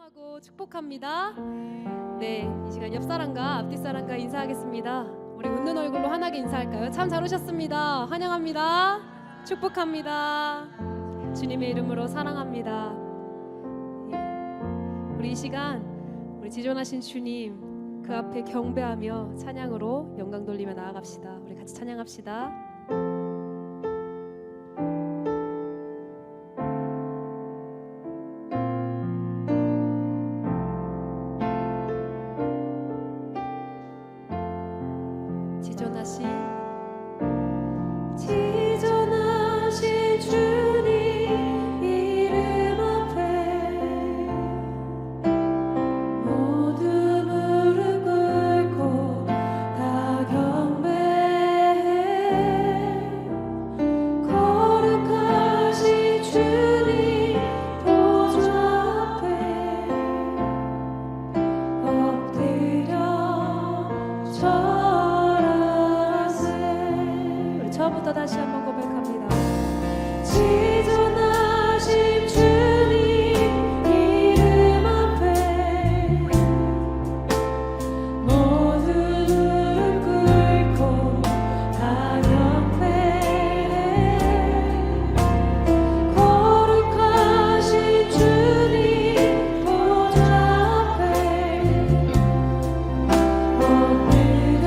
환영하고 축복합니다. 네, 이 시간 옆 사람과 앞뒤 사람과 인사하겠습니다. 우리 웃는 얼굴로 환하게 인사할까요? 참 잘 오셨습니다. 환영합니다. 축복합니다. 주님의 이름으로 사랑합니다. 우리 이 시간 우리 지존하신 주님 그 앞에 경배하며 찬양으로 영광 돌리며 나아갑시다. 우리 같이 찬양합시다. 지존하신 주님 이름 앞에 모두 무릎 꿇고 다 경배해. 거룩하신 주님 보좌 앞에 엎드려 처음부터 다시 한번 고백합니다. 지존하신 주님 이름 앞에 모두 무릎 꿇고 다 경배해. 거룩하신 주님 보좌 앞에 엎드려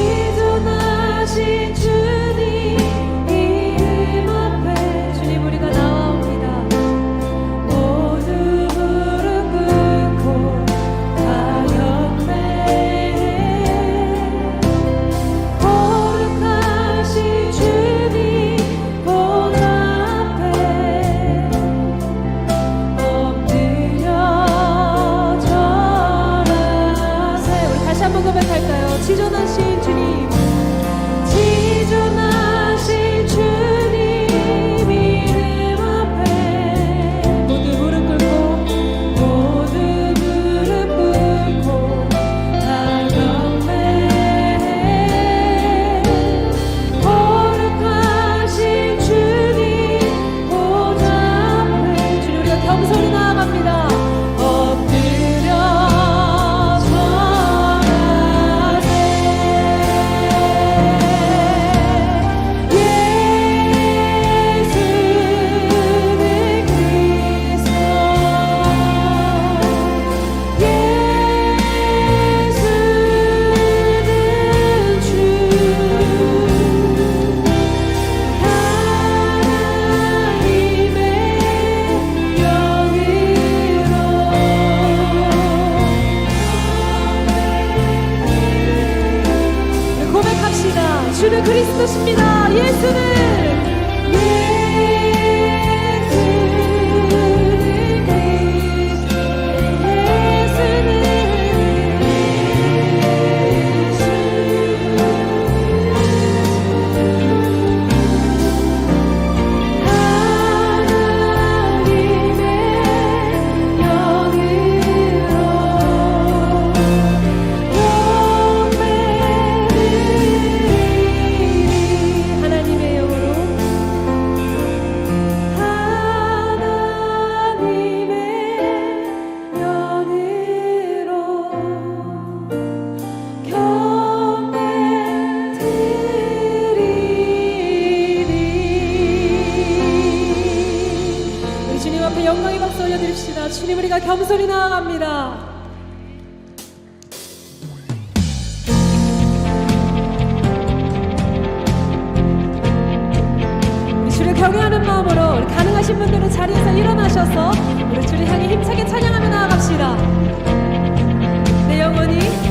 지존하신 주님 이름 앞에 주님 우리가 나와옵니다. 모두 무릎 꿇고 다 경배해. 거룩하신 주님 보좌 앞에 엎드려 절하세. 우리 다시 한번 고백할까요? 지존하신 주님, 지존하신 주님 이름 앞에 모두 무릎 꿇고 다 경배해. 거룩하신 주님 보좌 앞에 주님 우리가 겸손히 나아갑니다. 엎드려 주는 그리스도십니다. 예수는 영광의 박수 올려드립시다. 주님 우리가 겸손히 나아갑니다. 우리 주를 경외하는 마음으로 우리 가능하신 분들은 자리에서 일어나셔서 우리 주를 향해 힘차게 찬양하며 나아갑시다. 내 영혼이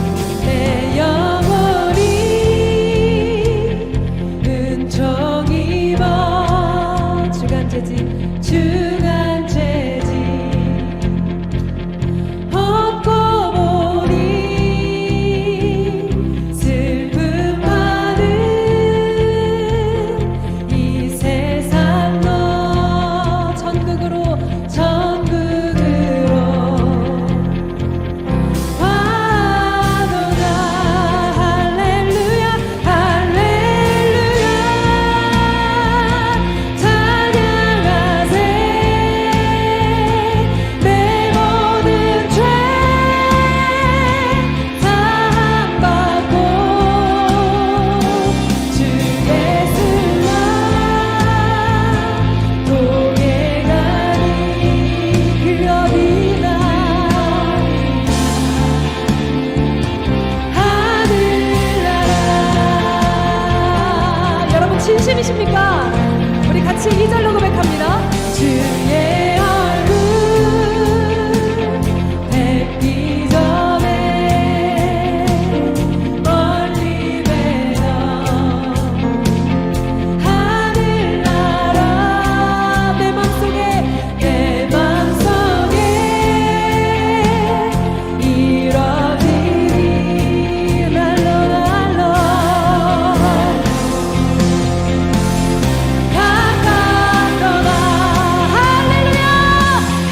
고백합니다. 주의 얼굴 뵙기 전에 멀리 뵈던 하늘나라 내 맘속에 이뤄지리 날로 가깝도다 할렐루야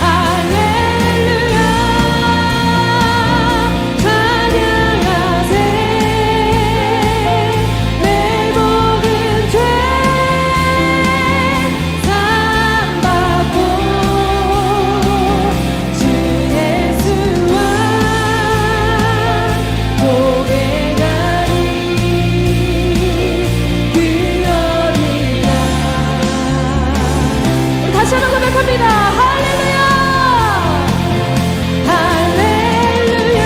할렐루야 찬양하세 내 모든 죄 사함받고 주 예수와 고백하리 그 어디나 우리 다시 한번 고백합니다. 할렐루야 할렐루야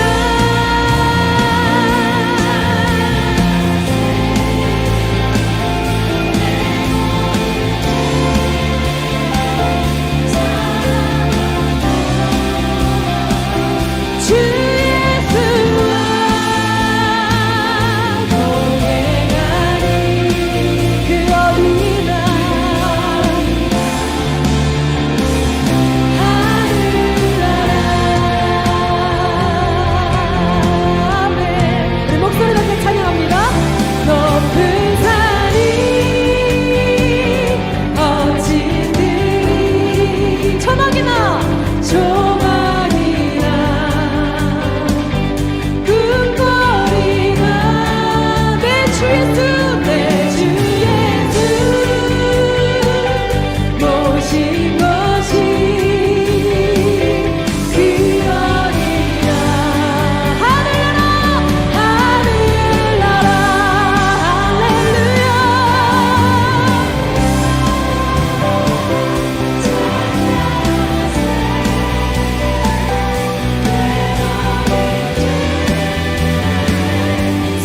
주 예수와 고백하리 그 어디나 하늘나라 아멘. 우리 목소리 높게 찬양합니다. 높은 산이 어찌들이 초막이나 꿈거리나 내 주 예수 내 주 예수 모신 것이 그 어디나 하늘나라 하늘나라 할렐루야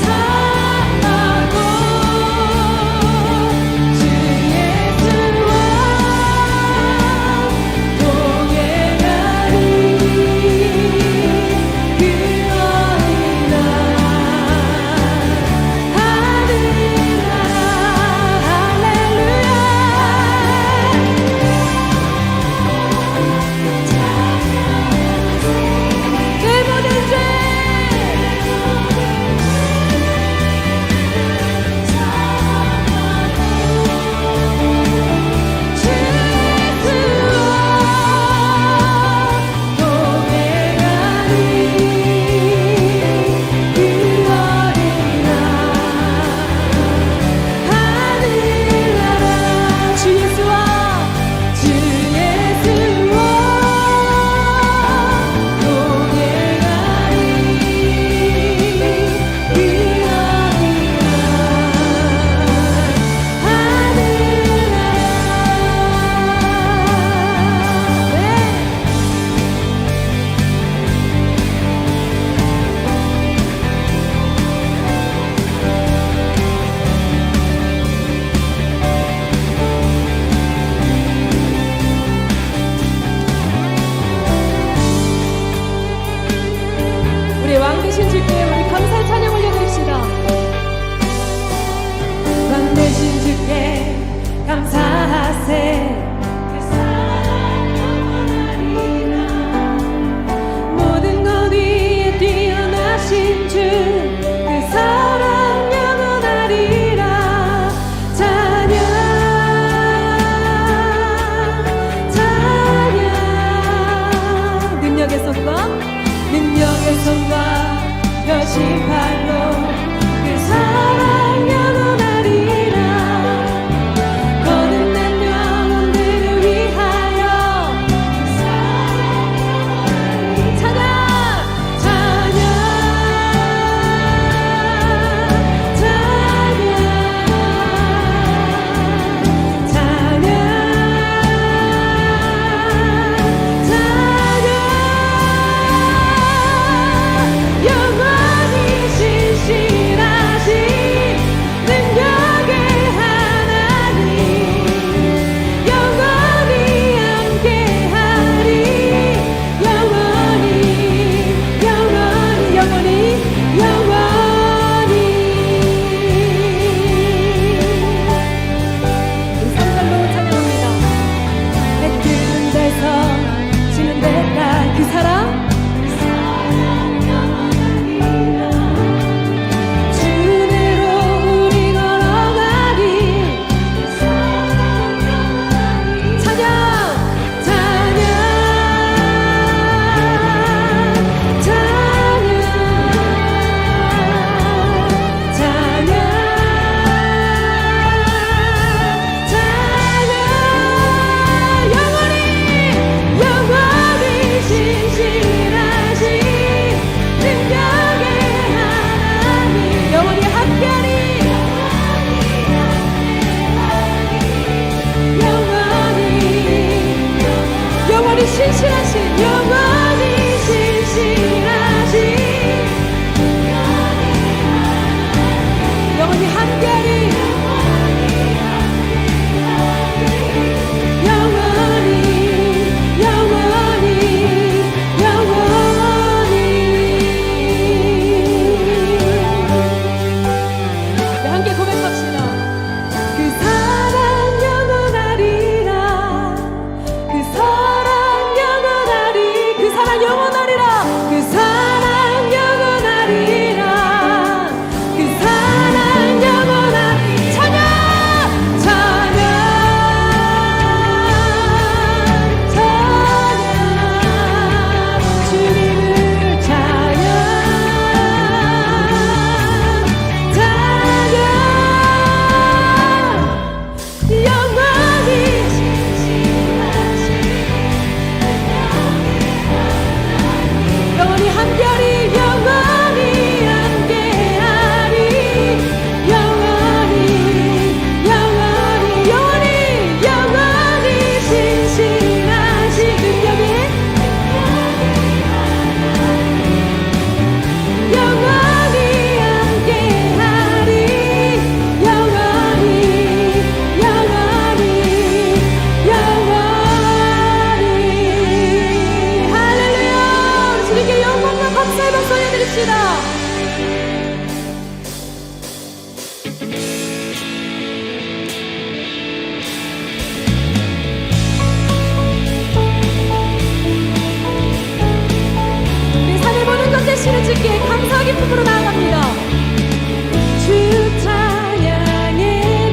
사랑하고 주 예수와 동행하리 그 어디나 하늘나라 할렐루야 내 모든 죄 주 예수와 동행하리 그 어디나 하늘나라 주 예수와 우리 왕 되신 주께 우리 감사의 찬양 올려드립시다. 왕 되신 주께 감사하세 그 사랑 영원하리라 모든 것 위에 뛰어나신 주 그 사랑 영원하리라 찬양 찬양 능력의 손과 능력의 손과 우리 산을 보는 것 되시는 주께 감사 기쁨으로 나아갑니다. 주 찬양의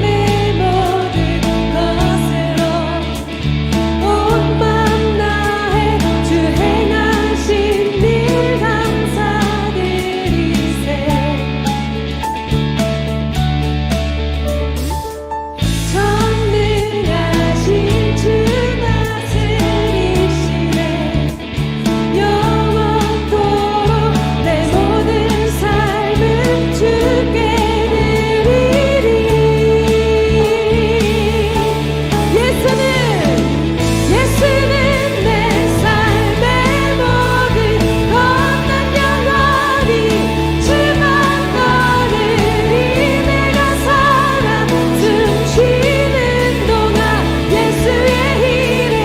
내 모든 것으로 온 맘 다해 주 행하신 일 감사드리세. 전능하신 주 다스리시네. 영원토록 내 모든 삶을 주께 드리리. 예수는 내 삶의 모든 것난 영원히 주만 따르리. 내가 살아 숨쉬는 동안 예수의 일에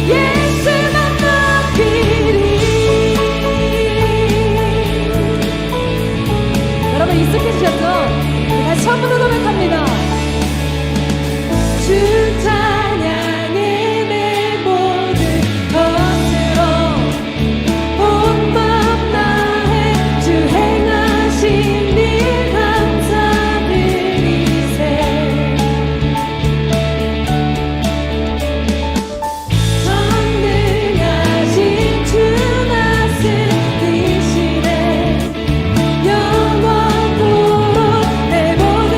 예수만 높이리. 여러분 익숙해지셨죠? 다시 처음부터 고백합니다. 주 찬양의 내 모든 것으로 온 맘 다해 주 행하신 일 감사드리세. 전능하신 주 다스리시네. 영원토록 내 모든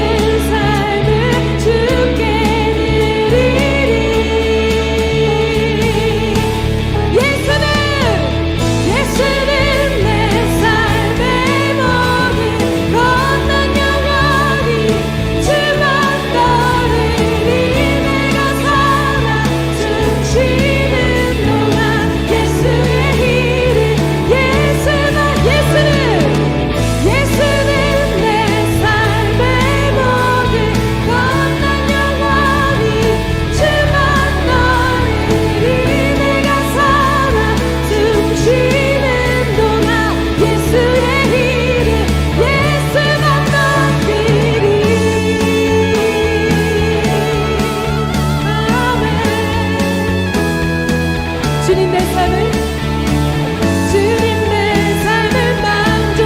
삶을 주께 드리리. 예수는 내 삶의 모든 것난 영원히 주만 따르리. 내가 살아 숨쉬는 동안 예수의 일을 예수는 내 삶의 모든 것난 영원히 주만 따르리. 내가 살아 숨쉬는 동안 예수의 일을 예수만 높이리. 아멘. 주님 내 삶을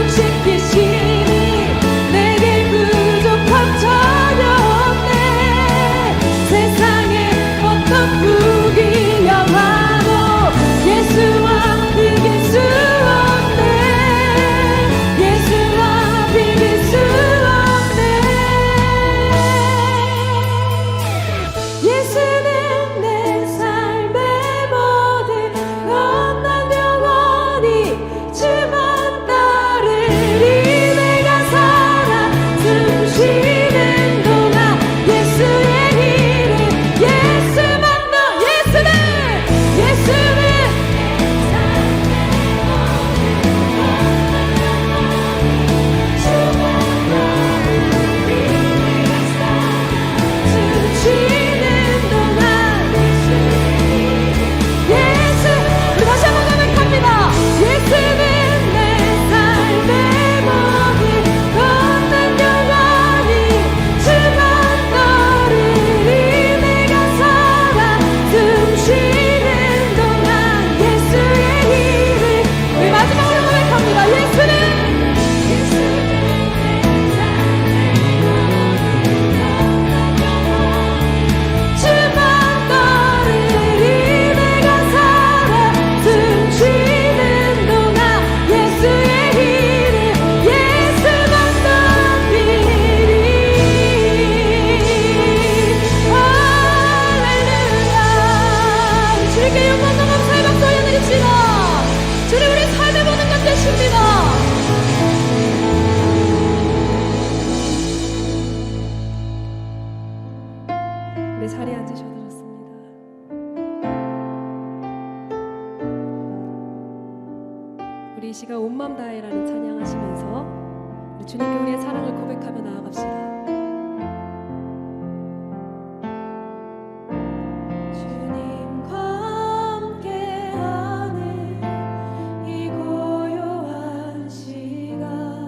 만족시키시니 내게 부족함 전혀 없네. 세상에 어떤 부귀 영화도 예수와 비길 수 없네. 예수와 비길 수 없네. 예수는 내 삶의 모든 것난 영원히 주만 따르리. 내가 살아 숨쉬는 동안 예수의 일을 예수만 예수는 내 삶의 숨쉬는 동안 예수. 우리 다시 한번 고백합니다. 예수는 내 삶의 모든 것난 영원히 주만 따르리. 내가 살아 숨쉬는 동안 예수의 일을. 우리 마지막으로 고백합니다. 예수는 주만 따르리. 내가 살아 숨쉬는 동안 예수의 일을 예수만 높이리. 할렐루야. 주님께 영광과 감사의 박수 올려드립시다. 주님 우리 삶을 보는 것 되십니다. 내 자리에 앉으셔도 좋습니다. 우리 이 시간 온 맘 다해라는 찬양하시면서 우리 주님께 우리의 사랑을 고백하며 나아갑시다. 주님과 함께하는 이 고요한 시간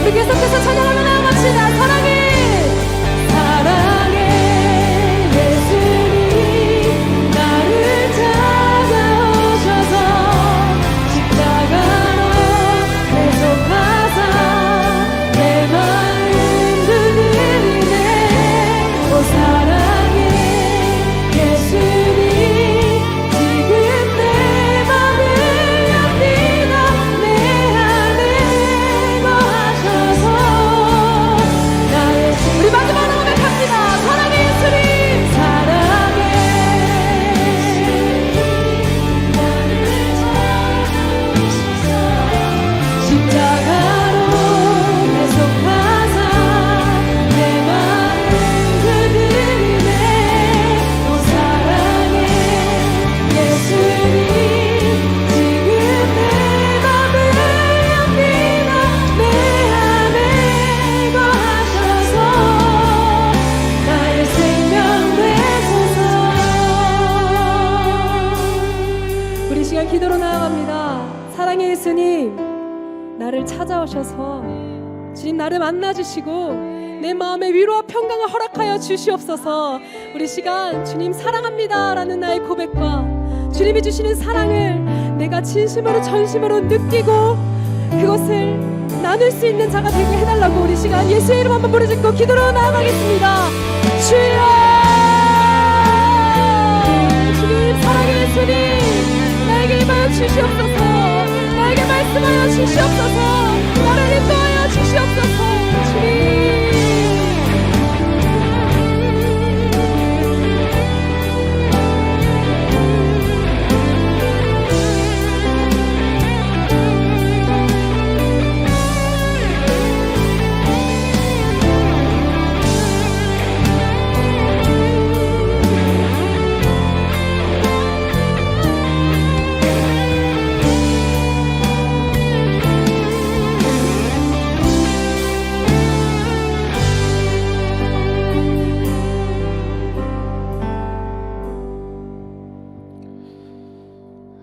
우리 계속해서 찬양하며 나아갑시다. 사랑해 예수님 나를 찾아오셔서 십자가로 매속하사 내 마음 두드리네. 오 사랑해 예수님 지금 내 맘을 엽니다. 내 안에 거하셔서 나의 우리 마지막으로 고백합니다. 사랑해 예수님 사랑해 나를 찾아오셔서 십자가로 매속하사 내 마음 두드리네. 오 사랑해 예수님 지금 내 맘을 엽니다. 내 안에 거하셔서 나의 생명 되소서. 우리 시간 기도로 나아갑니다. 사랑의 예수님 나를 찾아오셔서 주님 나를 만나주시고 내 마음의 위로와 평강을 허락하여 주시옵소서. 우리 시간 주님 사랑합니다 라는 나의 고백과 주님이 주시는 사랑을 내가 진심으로 전심으로 느끼고 그것을 나눌 수 있는 자가 되게 해달라고 우리 시간 예수의 이름 한번 부르짖고 기도로 나아가겠습니다. 주여 주님 사랑의 예수님 나에게 임하여 주시옵소서. 나에게 말씀하여 주시옵소서. 나를 인도하여 주시옵소서. 주님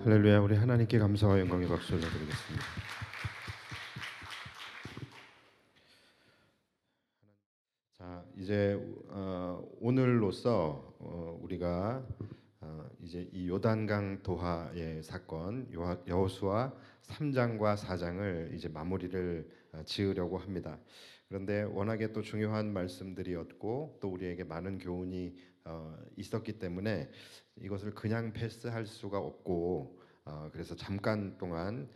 할렐루야. 우리 하나님께 감사와 영광의 박수를 드리겠습니다. 자, 이제 오늘로써 우리가 이제 이 요단강 도하의 사건 여호수아 3장과 4장을 이제 마무리를 지으려고 합니다. 그런데 워낙에 또 중요한 말씀들이었고 또 우리에게 많은 교훈이 있었기 때문에 이것을 그냥 패스할 수가 없고 그래서 잠깐 동안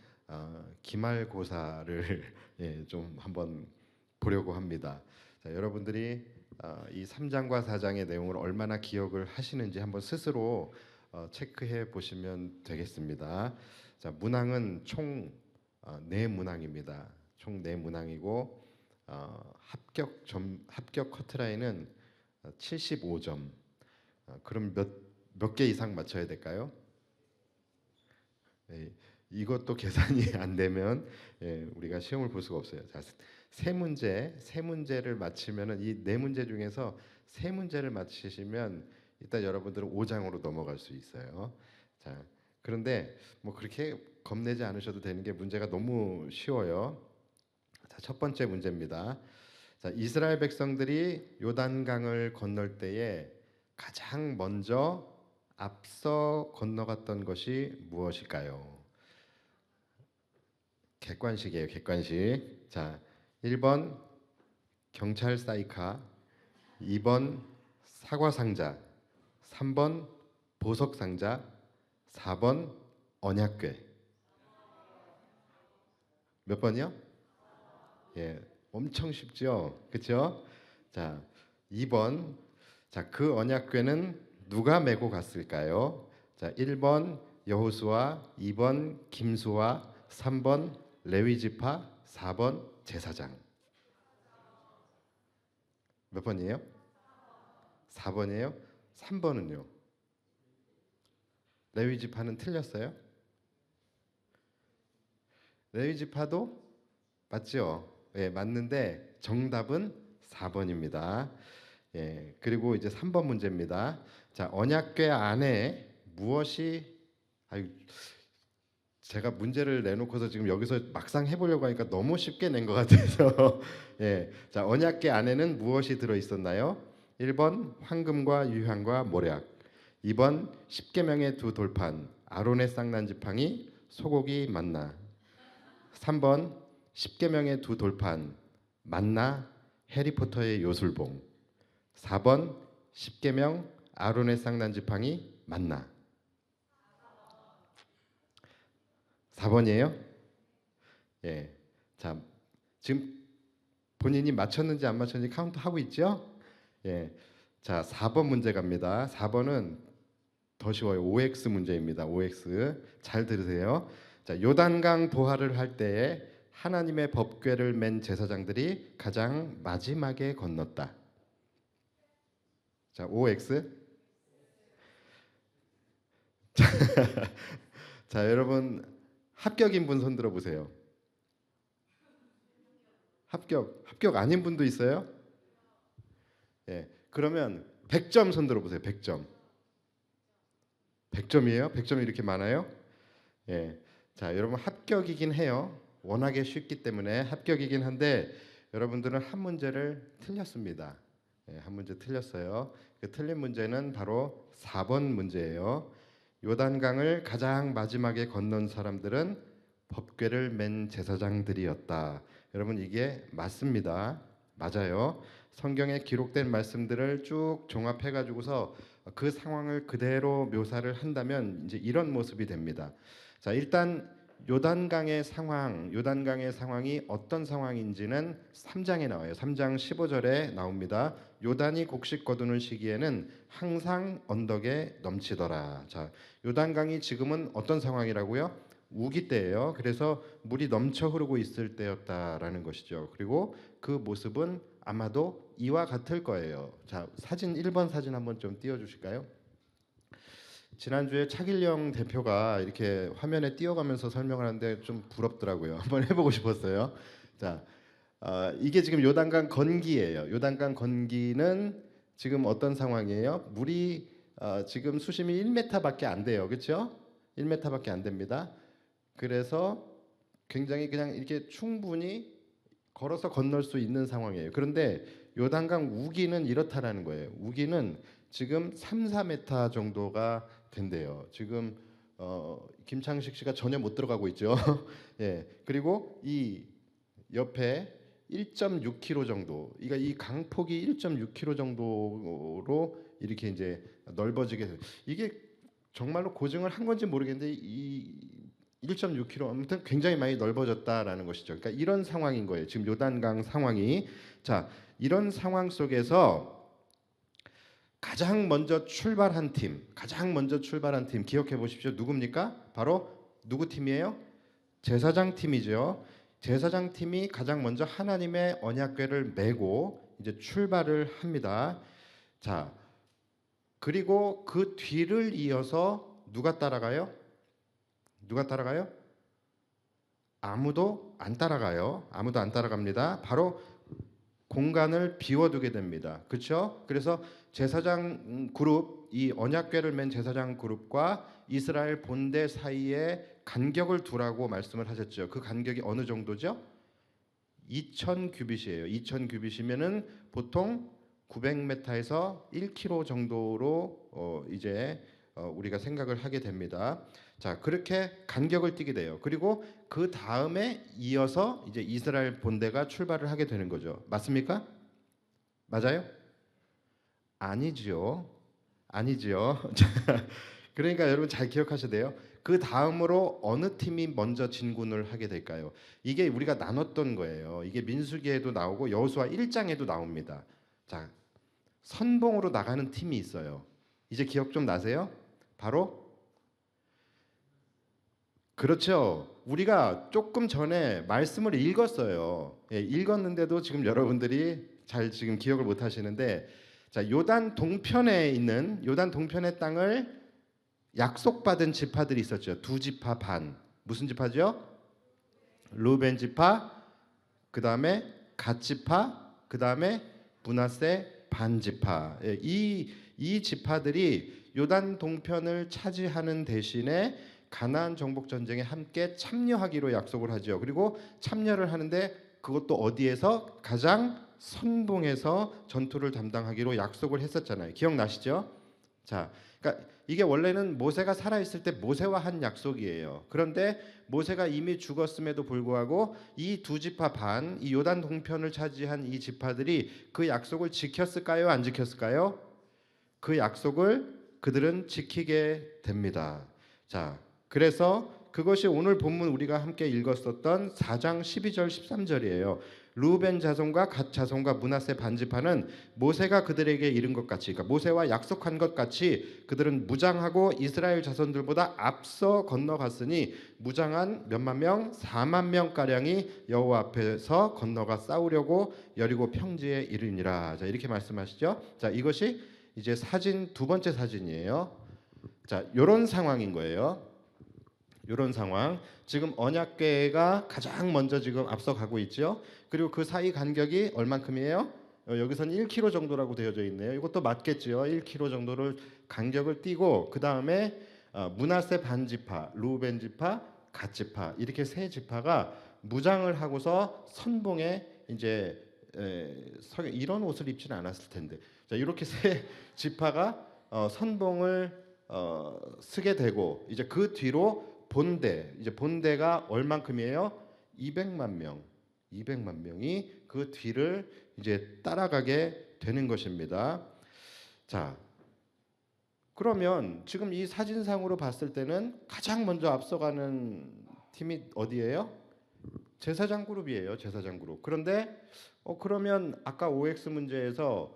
기말고사를 예, 좀 한번 보려고 합니다. 자, 여러분들이 이 3장과 4장의 내용을 얼마나 기억을 하시는지 한번 스스로 체크해 보시면 되겠습니다. 자, 문항은 총 4문항입니다. 총 4문항이고 합격 커트라인은 75점. 그럼 몇 개 이상 맞춰야 될까요? 네, 이것도 계산이 안 되면 우리가 시험을 볼 수가 없어요. 자, 세 문제를 맞히면은 이 4문제 중에서 3문제를 맞히시면 일단 여러분들은 5장으로 넘어갈 수 있어요. 자, 그런데 뭐 그렇게 겁내지 않으셔도 되는 게 문제가 너무 쉬워요. 자, 첫 번째 문제입니다. 자, 이스라엘 백성들이 요단강을 건널 때에 가장 먼저 앞서 건너갔던 것이 무엇일까요? 객관식이에요. 객관식. 자, 1번 경찰 사이카, 2번 사과 상자, 3번 보석 상자, 4번 언약궤. 몇 번이요? 예, 엄청 쉽죠? 그렇죠? 자, 2번. 자, 그 언약궤는 누가 메고 갔을까요? 자, 1번 여호수아, 2번 김수아, 3번 레위지파, 4번 제사장. 몇 번이에요? 4번이에요? 3번은요? 레위지파는 틀렸어요? 레위지파도 맞죠? 예, 맞는데 정답은 4번입니다. 예, 그리고 이제 3번 문제입니다. 자, 언약궤 안에 무엇이 제가 문제를 내놓고서 지금 여기서 막상 해보려고 하니까 너무 쉽게 낸 것 같아서 예, 자 언약궤 안에는 무엇이 들어 있었나요? 1번 황금과 유향과 모략, 2번 십계명의 두 돌판, 아론의 쌍난 지팡이, 소고기 만나, 3번 십계명의 두 돌판, 만나, 해리포터의 요술봉, 4번 십계명, 아론의 쌍난 지팡이, 만나. 4번이에요? 예. 자, 지금 본인이 맞췄는지 안 맞췄는지 카운트 하고 있죠? 예. 자, 4번 문제 갑니다. 4번은 더 쉬워요. OX 문제입니다. OX. 잘 들으세요. 자, 요단강 도하를 할 때에 하나님의 법궤를 맨 제사장들이 가장 마지막에 건넜다. 자, OX. 자, 여러분 합격인 분 손 들어 보세요. 합격 아닌 분도 있어요? 예. 그러면 100점 손 들어 보세요. 100점. 100점이에요? 100점이 이렇게 많아요? 예. 자, 여러분 합격이긴 해요. 워낙에 쉽기 때문에 합격이긴 한데 여러분들은 한 문제를 틀렸습니다. 예, 한 문제 틀렸어요. 그 틀린 문제는 바로 4번 문제예요. 요단강을 가장 마지막에 건넌 사람들은 법궤를 맨 제사장들이었다. 여러분 이게 맞습니다. 맞아요. 성경에 기록된 말씀들을 쭉 종합해 가지고서 그 상황을 그대로 묘사를 한다면 이제 이런 모습이 됩니다. 자, 일단 요단강의 상황이 어떤 상황인지는 3장에 나와요. 3장 15절에 나옵니다. 요단이 곡식 거두는 시기에는 항상 언덕에 넘치더라. 자, 요단강이 지금은 어떤 상황이라고요? 우기 때예요. 그래서 물이 넘쳐 흐르고 있을 때였다라는 것이죠. 그리고 그 모습은 아마도 이와 같을 거예요. 자, 사진 1번 사진 한번 좀 띄워 주실까요? 지난주에 차길령 대표가 이렇게 화면에 띄워가면서 설명하는데 좀 부럽더라고요. 한번 해보고 싶었어요. 자, 이게 지금 요단강 건기예요. 요단강 건기는 지금 어떤 상황이에요? 물이 지금 수심이 1m밖에 안 돼요. 그렇죠? 1m밖에 안 됩니다. 그래서 굉장히 그냥 이렇게 충분히 걸어서 건널 수 있는 상황이에요. 그런데 요단강 우기는 이렇다라는 거예요. 우기는 지금 3, 4m 정도가 된대요. 지금 김창식 씨가 전혀 못 들어가고 있죠. 예. 그리고 이 옆에 1.6km 정도. 그러니까 이 강폭이 1.6km 정도로 이렇게 이제 넓어지게 돼요. 이게 정말로 고증을 한 건지 모르겠는데 이 1.6km 아무튼 굉장히 많이 넓어졌다라는 것이죠. 그러니까 이런 상황인 거예요. 지금 요단강 상황이. 자, 이런 상황 속에서 가장 먼저 출발한 팀 기억해 보십시오. 누굽니까? 바로 누구 팀이에요? 제사장 팀이죠. 제사장 팀이 가장 먼저 하나님의 언약궤를 메고 이제 출발을 합니다. 자, 그리고 그 뒤를 이어서 누가 따라가요? 누가 따라가요? 아무도 안 따라가요. 아무도 안 따라갑니다. 바로 공간을 비워두게 됩니다. 그렇죠? 그래서 제사장 그룹, 이 언약궤를 맨 제사장 그룹과 이스라엘 본대 사이에 간격을 두라고 말씀을 하셨죠. 그 간격이 어느 정도죠? 2,000 규빗이에요. 2,000 규빗이면은 보통 900m에서 1km 정도로 이제 우리가 생각을 하게 됩니다. 자, 그렇게 간격을 띠게 돼요. 그리고 그 다음에 이어서 이제 이스라엘 본대가 출발을 하게 되는 거죠. 맞습니까? 맞아요? 아니지요. 아니지요. 그러니까 여러분 잘 기억하셔야 돼요. 그 다음으로 어느 팀이 먼저 진군을 하게 될까요? 이게 우리가 나눴던 거예요. 이게 민수기에도 나오고 여호수아 1장에도 나옵니다. 자, 선봉으로 나가는 팀이 있어요. 이제 기억 좀 나세요? 바로 그렇죠. 우리가 조금 전에 말씀을 읽었어요. 예, 읽었는데도 지금 여러분들이 잘 지금 기억을 못 하시는데, 자, 요단 동편에 있는 요단 동편의 땅을 약속받은 지파들이 있었죠. 두 지파 반. 무슨 지파죠? 루벤 지파, 그 다음에 갓 지파, 그 다음에 므낫세 반 지파. 예, 이 지파들이 요단 동편을 차지하는 대신에 가나안 정복 전쟁에 함께 참여하기로 약속을 하죠. 그리고 참여를 하는데 그것도 어디에서? 가장 선봉에서 전투를 담당하기로 약속을 했었잖아요. 기억나시죠? 자, 그러니까 이게 원래는 모세가 살아 있을 때 모세와 한 약속이에요. 그런데 모세가 이미 죽었음에도 불구하고 이 두 지파 반, 이 요단 동편을 차지한 이 지파들이 그 약속을 지켰을까요? 안 지켰을까요? 그 약속을 그들은 지키게 됩니다. 자, 그래서 그것이 오늘 본문 우리가 함께 읽었었던 4장 12절 13절이에요. 루벤 자손과 갓 자손과 므낫세 반지파는 모세가 그들에게 이른 것 같이, 그러니까 모세와 약속한 것 같이 그들은 무장하고 이스라엘 자손들보다 앞서 건너갔으니 무장한 몇만 명, 4만 명 가량이 여호와 앞에서 건너가 싸우려고 여리고 평지에 이르니라. 자, 이렇게 말씀하시죠. 자, 이것이 이제 사진 두 번째 사진이에요. 자, 이런 상황인 거예요. 이런 상황. 지금 언약궤가 가장 먼저 지금 앞서가고 있죠. 그리고 그 사이 간격이 얼만큼이에요? 여기서는 1km 정도라고 되어져 있네요. 이것도 맞겠죠. 1km 정도를 간격을 띄고 그 다음에 므낫세 반지파, 루벤 지파, 갓 지파 이렇게 세 지파가 무장을 하고서 선봉에 이제 이런 옷을 입지는 않았을 텐데, 자, 이렇게 세 지파가 선봉을 쓰게 되고 이제 그 뒤로 본대가 얼만큼이에요? 200만 명. 200만 명이 그 뒤를 이제 따라가게 되는 것입니다. 자, 그러면 지금 이 사진상으로 봤을 때는 가장 먼저 앞서가는 팀이 어디예요? 제사장 그룹이에요. 제사장 그룹. 그런데 그러면 아까 OX 문제에서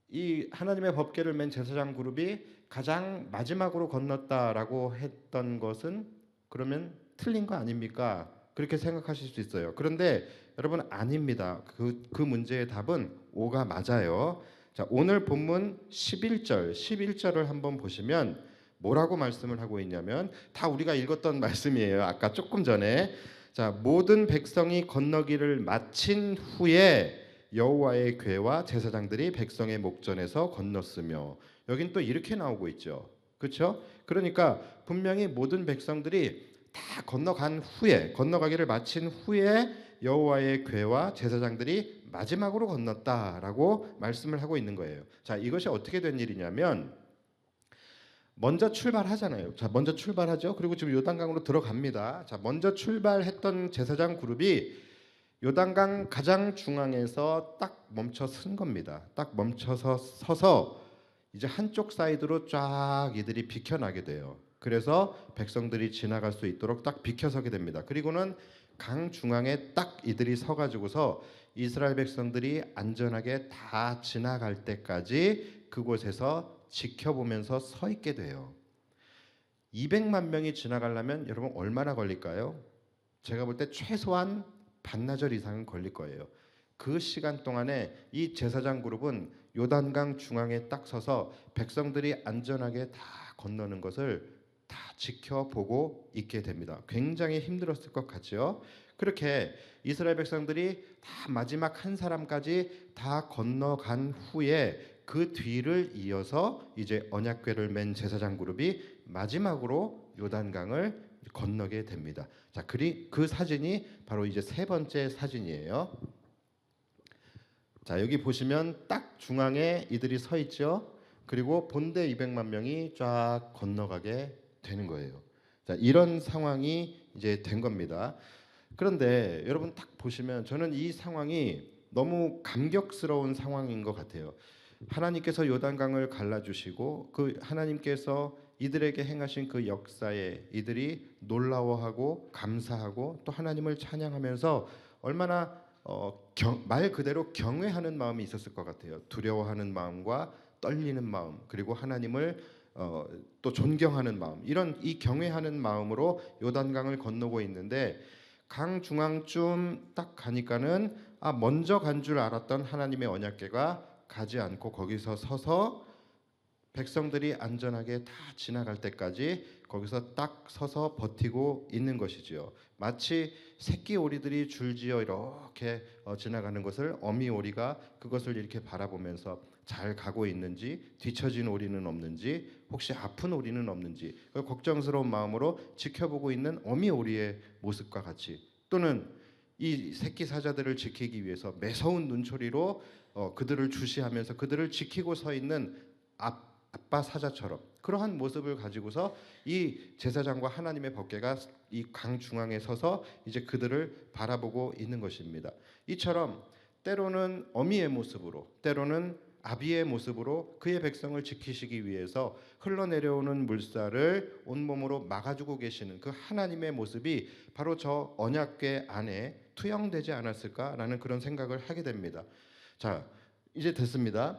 이 하나님의 법궤를 맨 제사장 그룹이 가장 마지막으로 건넜다라고 했던 것은 그러면 틀린 거 아닙니까? 그렇게 생각하실 수 있어요. 그런데 여러분 아닙니다. 그 문제의 답은 O가 맞아요. 자, 오늘 본문 11절을 한번 보시면 뭐라고 말씀을 하고 있냐면 다 우리가 읽었던 말씀이에요. 아까 조금 전에. 자, 모든 백성이 건너기를 마친 후에 여호와의 궤와 제사장들이 백성의 목전에서 건넜으며, 여긴 또 이렇게 나오고 있죠. 그렇죠? 그러니까 분명히 모든 백성들이 다 건너가기를 마친 후에 여호와의 궤와 제사장들이 마지막으로 건넜다라고 말씀을 하고 있는 거예요. 자, 이것이 어떻게 된 일이냐면 먼저 출발하잖아요. 자, 먼저 출발하죠. 그리고 지금 요단강으로 들어갑니다. 자, 먼저 출발했던 제사장 그룹이 요단강 가장 중앙에서 딱 멈춰 선 겁니다. 딱 멈춰서 서서 이제 한쪽 사이드로 쫙 이들이 비켜나게 돼요. 그래서 백성들이 지나갈 수 있도록 딱 비켜서게 됩니다. 그리고는 강 중앙에 딱 이들이 서가지고서 이스라엘 백성들이 안전하게 다 지나갈 때까지 그곳에서 지켜보면서 서 있게 돼요. 200만 명이 지나가려면 여러분 얼마나 걸릴까요? 제가 볼 때 최소한 반나절 이상은 걸릴 거예요. 그 시간 동안에 이 제사장 그룹은 요단강 중앙에 딱 서서 백성들이 안전하게 다 건너는 것을 다 지켜보고 있게 됩니다. 굉장히 힘들었을 것 같죠? 그렇게 이스라엘 백성들이 다 마지막 한 사람까지 다 건너간 후에 그 뒤를 이어서 이제 언약궤를 맨 제사장 그룹이 마지막으로 요단강을 건너게 됩니다. 자, 그 사진이 바로 이제 세 번째 사진이에요. 자, 여기 보시면 딱 중앙에 이들이 서 있죠. 그리고 본대 200만 명이 쫙 건너가게 되는 거예요. 자, 이런 상황이 이제 된 겁니다. 그런데 여러분 딱 보시면 저는 이 상황이 너무 감격스러운 상황인 것 같아요. 하나님께서 요단강을 갈라주시고 그 하나님께서 이들에게 행하신 그 역사에 이들이 놀라워하고 감사하고 또 하나님을 찬양하면서 얼마나 말 그대로 경외하는 마음이 있었을 것 같아요. 두려워하는 마음과 떨리는 마음, 그리고 하나님을 또 존경하는 마음, 이런 이 경외하는 마음으로 요단강을 건너고 있는데 강 중앙쯤 딱 가니까는 먼저 간 줄 알았던 하나님의 언약궤가 가지 않고 거기서 서서 백성들이 안전하게 다 지나갈 때까지 거기서 딱 서서 버티고 있는 것이지요. 마치 새끼 오리들이 줄지어 이렇게 지나가는 것을 어미 오리가 그것을 이렇게 바라보면서 잘 가고 있는지, 뒤처진 오리는 없는지, 혹시 아픈 오리는 없는지 그 걱정스러운 마음으로 지켜보고 있는 어미 오리의 모습과 같이, 또는 이 새끼 사자들을 지키기 위해서 매서운 눈초리로 그들을 주시하면서 그들을 지키고 서 있는 아빠 사자처럼 그러한 모습을 가지고서 이 제사장과 하나님의 법궤가 이 강 중앙에 서서 이제 그들을 바라보고 있는 것입니다. 이처럼 때로는 어미의 모습으로, 때로는 아비의 모습으로 그의 백성을 지키시기 위해서 흘러내려오는 물살을 온몸으로 막아주고 계시는 그 하나님의 모습이 바로 저 언약궤 안에 투영되지 않았을까라는 그런 생각을 하게 됩니다. 자, 이제 됐습니다.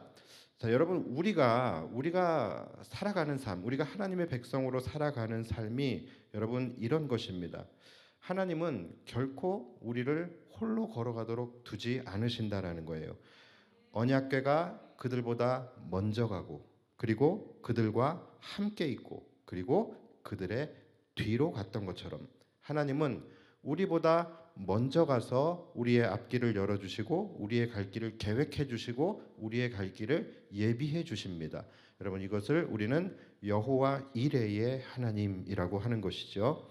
자, 여러분, 우리가 살아가는 삶, 우리가 하나님의 백성으로 살아가는 삶이 여러분 이런 것입니다. 하나님은 결코 우리를 홀로 걸어가도록 두지 않으신다라는 거예요. 언약궤가 그들보다 먼저 가고, 그리고 그들과 함께 있고, 그리고 그들의 뒤로 갔던 것처럼 하나님은 우리보다 먼저 가서 우리의 앞길을 열어주시고 우리의 갈 길을 계획해 주시고 우리의 갈 길을 예비해 주십니다. 여러분, 이것을 우리는 여호와 이레의 하나님이라고 하는 것이죠.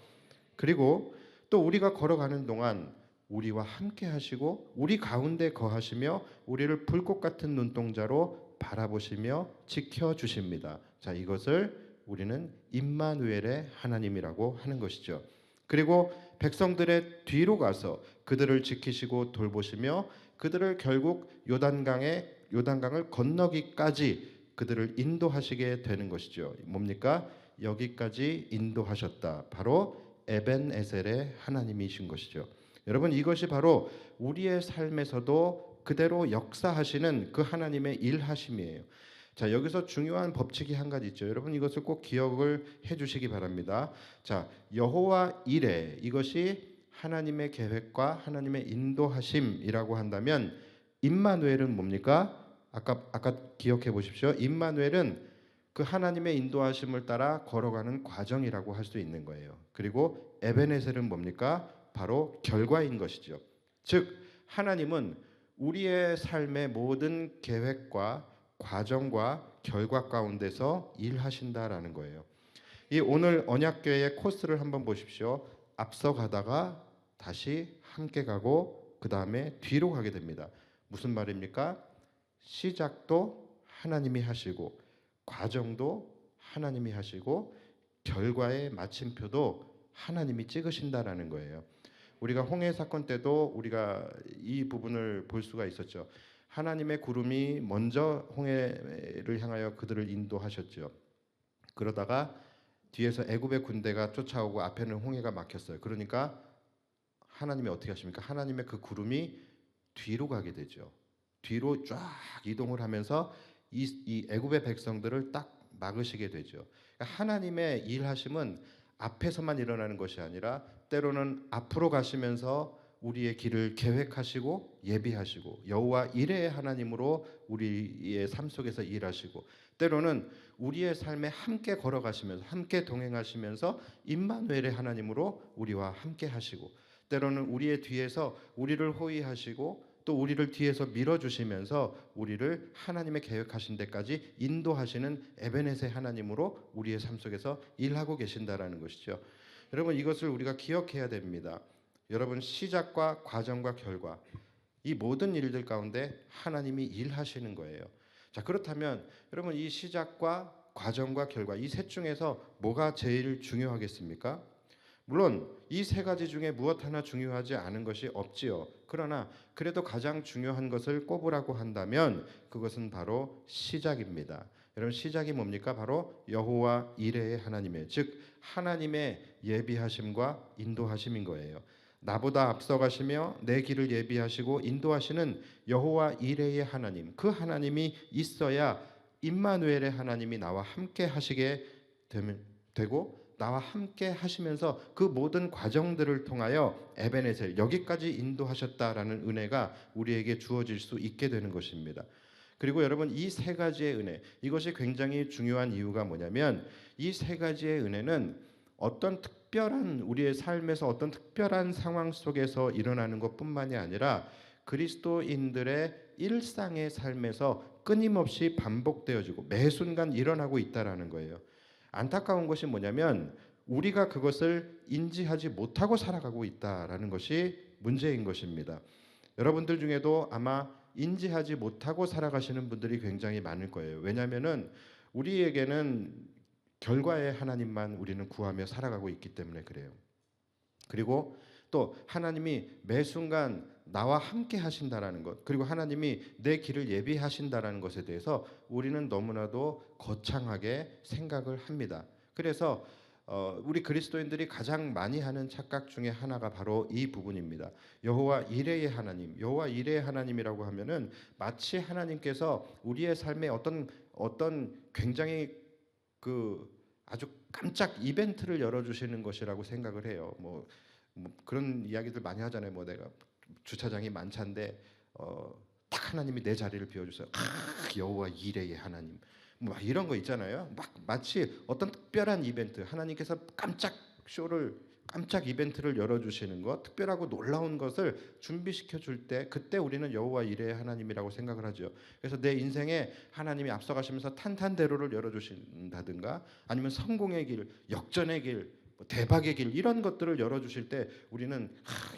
그리고 또 우리가 걸어가는 동안 우리와 함께 하시고 우리 가운데 거하시며 우리를 불꽃 같은 눈동자로 바라보시며 지켜주십니다. 자, 이것을 우리는 임마누엘의 하나님이라고 하는 것이죠. 그리고 백성들의 뒤로 가서 그들을 지키시고 돌보시며 그들을 결국 요단강을 건너기까지 그들을 인도하시게 되는 것이죠. 뭡니까? 여기까지 인도하셨다. 바로 에벤에셀의 하나님이신 것이죠. 여러분, 이것이 바로 우리의 삶에서도 그대로 역사하시는 그 하나님의 일하심이에요. 자, 여기서 중요한 법칙이 한 가지 있죠. 여러분, 이것을 꼭 기억을 해 주시기 바랍니다. 자, 여호와 이레, 이것이 하나님의 계획과 하나님의 인도하심이라고 한다면 임마누엘은 뭡니까? 아까 기억해 보십시오. 임마누엘은 그 하나님의 인도하심을 따라 걸어가는 과정이라고 할 수 있는 거예요. 그리고 에베네셀은 뭡니까? 바로 결과인 것이죠. 즉, 하나님은 우리의 삶의 모든 계획과 과정과 결과 가운데서 일하신다라는 거예요. 이 오늘 언약궤의 코스를 한번 보십시오. 앞서 가다가 다시 함께 가고 그 다음에 뒤로 가게 됩니다. 무슨 말입니까? 시작도 하나님이 하시고 과정도 하나님이 하시고 결과의 마침표도 하나님이 찍으신다라는 거예요. 우리가 홍해 사건 때도 우리가 이 부분을 볼 수가 있었죠. 하나님의 구름이 먼저 홍해를 향하여 그들을 인도하셨죠. 그러다가 뒤에서 애굽의 군대가 쫓아오고 앞에는 홍해가 막혔어요. 그러니까 하나님이 어떻게 하십니까? 하나님의 그 구름이 뒤로 가게 되죠. 뒤로 쫙 이동을 하면서 이 애굽의 백성들을 딱 막으시게 되죠. 그러니까 하나님의 일하심은 앞에서만 일어나는 것이 아니라 때로는 앞으로 가시면서 우리의 길을 계획하시고 예비하시고 여호와 이레의 하나님으로 우리의 삶 속에서 일하시고 때로는 우리의 삶에 함께 걸어가시면서 함께 동행하시면서 임마누엘의 하나님으로 우리와 함께 하시고 때로는 우리의 뒤에서 우리를 호위하시고 또 우리를 뒤에서 밀어주시면서 우리를 하나님의 계획하신 데까지 인도하시는 에베넷의 하나님으로 우리의 삶 속에서 일하고 계신다라는 것이죠. 여러분, 이것을 우리가 기억해야 됩니다. 여러분, 시작과 과정과 결과 이 모든 일들 가운데 하나님이 일하시는 거예요. 자, 그렇다면 여러분, 이 시작과 과정과 결과 이 셋 중에서 뭐가 제일 중요하겠습니까? 물론 이 세 가지 중에 무엇 하나 중요하지 않은 것이 없지요. 그러나 그래도 가장 중요한 것을 꼽으라고 한다면 그것은 바로 시작입니다. 여러분, 시작이 뭡니까? 바로 여호와 이레의 하나님의, 즉 하나님의 예비하심과 인도하심인 거예요. 나보다 앞서가시며 내 길을 예비하시고 인도하시는 여호와 이레의 하나님, 그 하나님이 있어야 임마누엘의 하나님이 나와 함께 하시게 되고 나와 함께 하시면서 그 모든 과정들을 통하여 에베네셀 여기까지 인도하셨다라는 은혜가 우리에게 주어질 수 있게 되는 것입니다. 그리고 여러분, 이 세 가지의 은혜, 이것이 굉장히 중요한 이유가 뭐냐면 이 세 가지의 은혜는 어떤 특별한 우리의 삶에서 어떤 특별한 상황 속에서 일어나는 것뿐만이 아니라 그리스도인들의 일상의 삶에서 끊임없이 반복되어지고 매 순간 일어나고 있다라는 거예요. 안타까운 것이 뭐냐면 우리가 그것을 인지하지 못하고 살아가고 있다라는 것이 문제인 것입니다. 여러분들 중에도 아마 인지하지 못하고 살아가시는 분들이 굉장히 많을 거예요. 왜냐하면은 우리에게는 결과의 하나님만 우리는 구하며 살아가고 있기 때문에 그래요. 그리고 또 하나님이 매 순간 나와 함께 하신다라는 것, 그리고 하나님이 내 길을 예비하신다라는 것에 대해서 우리는 너무나도 거창하게 생각을 합니다. 그래서 우리 그리스도인들이 가장 많이 하는 착각 중에 하나가 바로 이 부분입니다. 여호와 이레의 하나님, 여호와 이레의 하나님이라고 하면은 마치 하나님께서 우리의 삶에 어떤 굉장히 그 아주 깜짝 이벤트를 열어주시는 것이라고 생각을 해요. 뭐 그런 이야기들 많이 하잖아요. 뭐 내가 주차장이 만찬데 딱 하나님이 내 자리를 비워주세요. 여호와 이레의 하나님. 뭐 이런 거 있잖아요. 막 마치 어떤 특별한 이벤트, 하나님께서 깜짝 이벤트를 열어주시는 것, 특별하고 놀라운 것을 준비시켜 줄 때, 그때 우리는 여호와 이레의 하나님이라고 생각을 하죠. 그래서 내 인생에 하나님이 앞서가시면서 탄탄대로를 열어주신다든가, 아니면 성공의 길, 역전의 길, 대박의 길, 이런 것들을 열어주실 때 우리는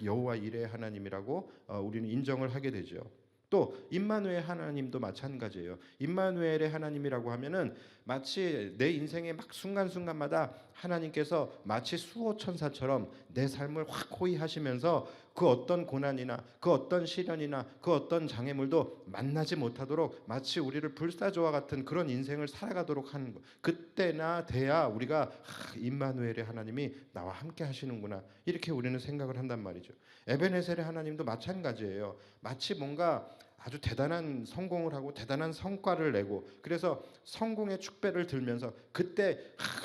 여호와 이레의 하나님이라고 우리는 인정을 하게 되죠. 또 임마누엘 하나님도 마찬가지예요. 임마누엘의 하나님이라고 하면은 마치 내 인생의 막 순간순간마다 하나님께서 마치 수호천사처럼 내 삶을 확 호위하시면서 그 어떤 고난이나 그 어떤 시련이나 그 어떤 장애물도 만나지 못하도록 마치 우리를 불사조와 같은 그런 인생을 살아가도록 하는 것. 그때나 돼야 우리가 임마누엘의 하나님이 나와 함께 하시는구나, 이렇게 우리는 생각을 한단 말이죠. 에베네셀의 하나님도 마찬가지예요. 마치 뭔가 아주 대단한 성공을 하고 대단한 성과를 내고, 그래서 성공의 축배를 들면서 그때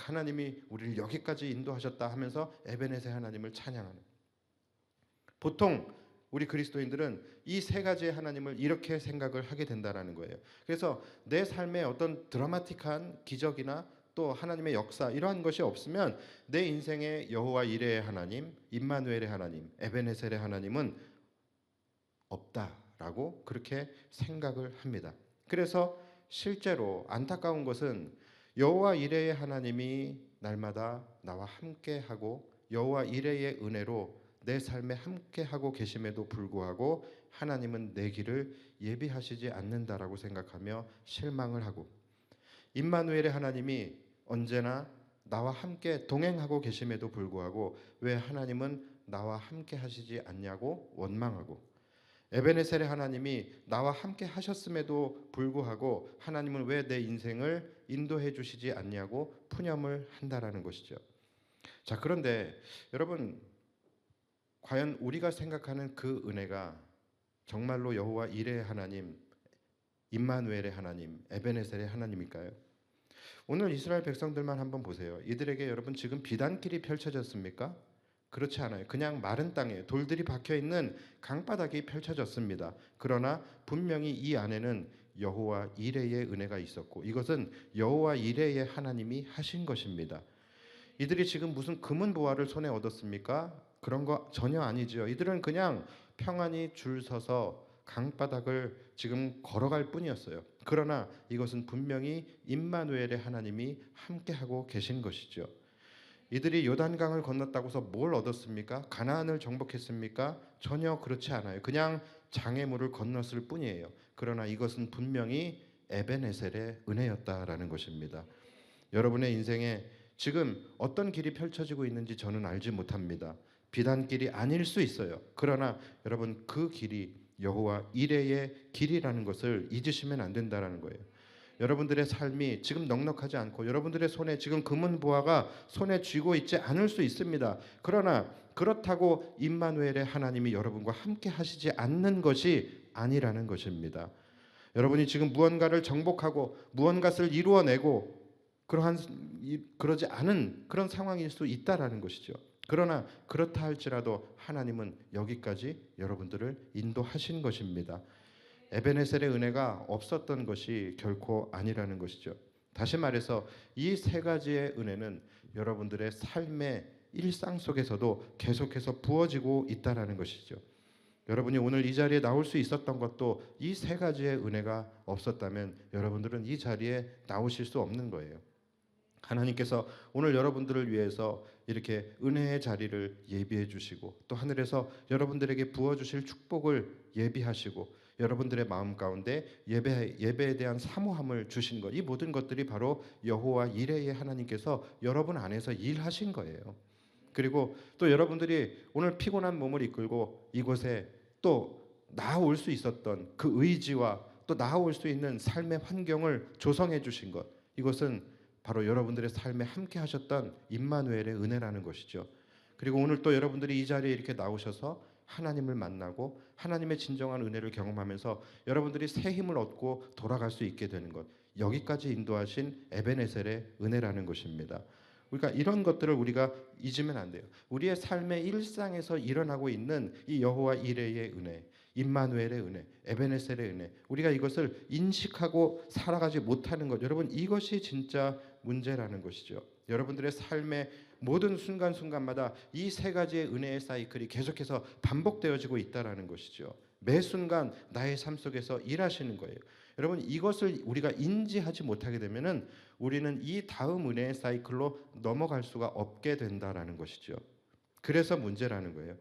하나님이 우리를 여기까지 인도하셨다 하면서 에베네셀 하나님을 찬양하는, 보통 우리 그리스도인들은 이 세 가지의 하나님을 이렇게 생각을 하게 된다라는 거예요. 그래서 내 삶에 어떤 드라마틱한 기적이나 또 하나님의 역사, 이러한 것이 없으면 내 인생에 여호와 이레의 하나님, 임마누엘의 하나님, 에베네셀의 하나님은 없다라고 그렇게 생각을 합니다. 그래서 실제로 안타까운 것은 여호와 이레의 하나님이 날마다 나와 함께하고 여호와 이레의 은혜로 내 삶에 함께하고 계심에도 불구하고 하나님은 내 길을 예비하시지 않는다라고 생각하며 실망을 하고, 임마누엘의 하나님이 언제나 나와 함께 동행하고 계심에도 불구하고 왜 하나님은 나와 함께 하시지 않냐고 원망하고, 에베네셀의 하나님이 나와 함께 하셨음에도 불구하고 하나님은 왜 내 인생을 인도해 주시지 않냐고 푸념을 한다라는 것이죠. 자, 그런데 여러분, 과연 우리가 생각하는 그 은혜가 정말로 여호와 이레의 하나님, 임마누엘의 하나님, 에베네셀의 하나님일까요? 오늘 이스라엘 백성들만 한번 보세요. 이들에게 여러분 지금 비단길이 펼쳐졌습니까? 그렇지 않아요. 그냥 마른 땅에 돌들이 박혀 있는 강바닥이 펼쳐졌습니다. 그러나 분명히 이 안에는 여호와 이레의 은혜가 있었고, 이것은 여호와 이레의 하나님이 하신 것입니다. 이들이 지금 무슨 금은 보화를 손에 얻었습니까? 그런 거 전혀 아니죠. 이들은 그냥 평안히 줄 서서 강바닥을 지금 걸어갈 뿐이었어요. 그러나 이것은 분명히 임마누엘의 하나님이 함께하고 계신 것이죠. 이들이 요단강을 건넜다고 해서 뭘 얻었습니까? 가나안을 정복했습니까? 전혀 그렇지 않아요. 그냥 장애물을 건넜을 뿐이에요. 그러나 이것은 분명히 에베네셀의 은혜였다라는 것입니다. 여러분의 인생에 지금 어떤 길이 펼쳐지고 있는지 저는 알지 못합니다. 비단길이 아닐 수 있어요. 그러나 여러분, 그 길이 여호와 이레의 길이라는 것을 잊으시면 안 된다라는 거예요. 여러분들의 삶이 지금 넉넉하지 않고 여러분들의 손에 지금 금은 보화가 손에 쥐고 있지 않을 수 있습니다. 그러나 그렇다고 임마누엘의 하나님이 여러분과 함께 하시지 않는 것이 아니라는 것입니다. 여러분이 지금 무언가를 정복하고 무언가를 이루어내고 그러지 않은 그런 상황일 수 있다라는 것이죠. 그러나 그렇다 할지라도 하나님은 여기까지 여러분들을 인도하신 것입니다. 에베네셀의 은혜가 없었던 것이 결코 아니라는 것이죠. 다시 말해서 이 세 가지의 은혜는 여러분들의 삶의 일상 속에서도 계속해서 부어지고 있다라는 것이죠. 여러분이 오늘 이 자리에 나올 수 있었던 것도 이 세 가지의 은혜가 없었다면 여러분들은 이 자리에 나오실 수 없는 거예요. 하나님께서 오늘 여러분들을 위해서 이렇게 은혜의 자리를 예비해 주시고 또 하늘에서 여러분들에게 부어 주실 축복을 예비하시고 여러분들의 마음 가운데 예배에 대한 사모함을 주신 것, 이 모든 것들이 바로 여호와 이레의 하나님께서 여러분 안에서 일하신 거예요. 그리고 또 여러분들이 오늘 피곤한 몸을 이끌고 이곳에 또 나아올 수 있었던 그 의지와 또 나아올 수 있는 삶의 환경을 조성해 주신 것, 이것은 바로 여러분들의 삶에 함께 하셨던 임마누엘의 은혜라는 것이죠. 그리고 오늘 또 여러분들이 이 자리에 이렇게 나오셔서 하나님을 만나고 하나님의 진정한 은혜를 경험하면서 여러분들이 새 힘을 얻고 돌아갈 수 있게 되는 것, 여기까지 인도하신 에베네셀의 은혜라는 것입니다. 그러니까 이런 것들을 우리가 잊으면 안 돼요. 우리의 삶의 일상에서 일어나고 있는 이 여호와 이레의 은혜, 임마누엘의 은혜, 에베네셀의 은혜, 우리가 이것을 인식하고 살아가지 못하는 것, 여러분 이것이 진짜 문제라는 것이죠. 여러분들의 삶의 모든 순간순간마다 이 세 가지의 은혜의 사이클이 계속해서 반복되어지고 있다라는 것이죠. 매 순간 나의 삶 속에서 일하시는 거예요. 여러분 이것을 우리가 인지하지 못하게 되면은 우리는 이 다음 은혜의 사이클로 넘어갈 수가 없게 된다라는 것이죠. 그래서 문제라는 거예요.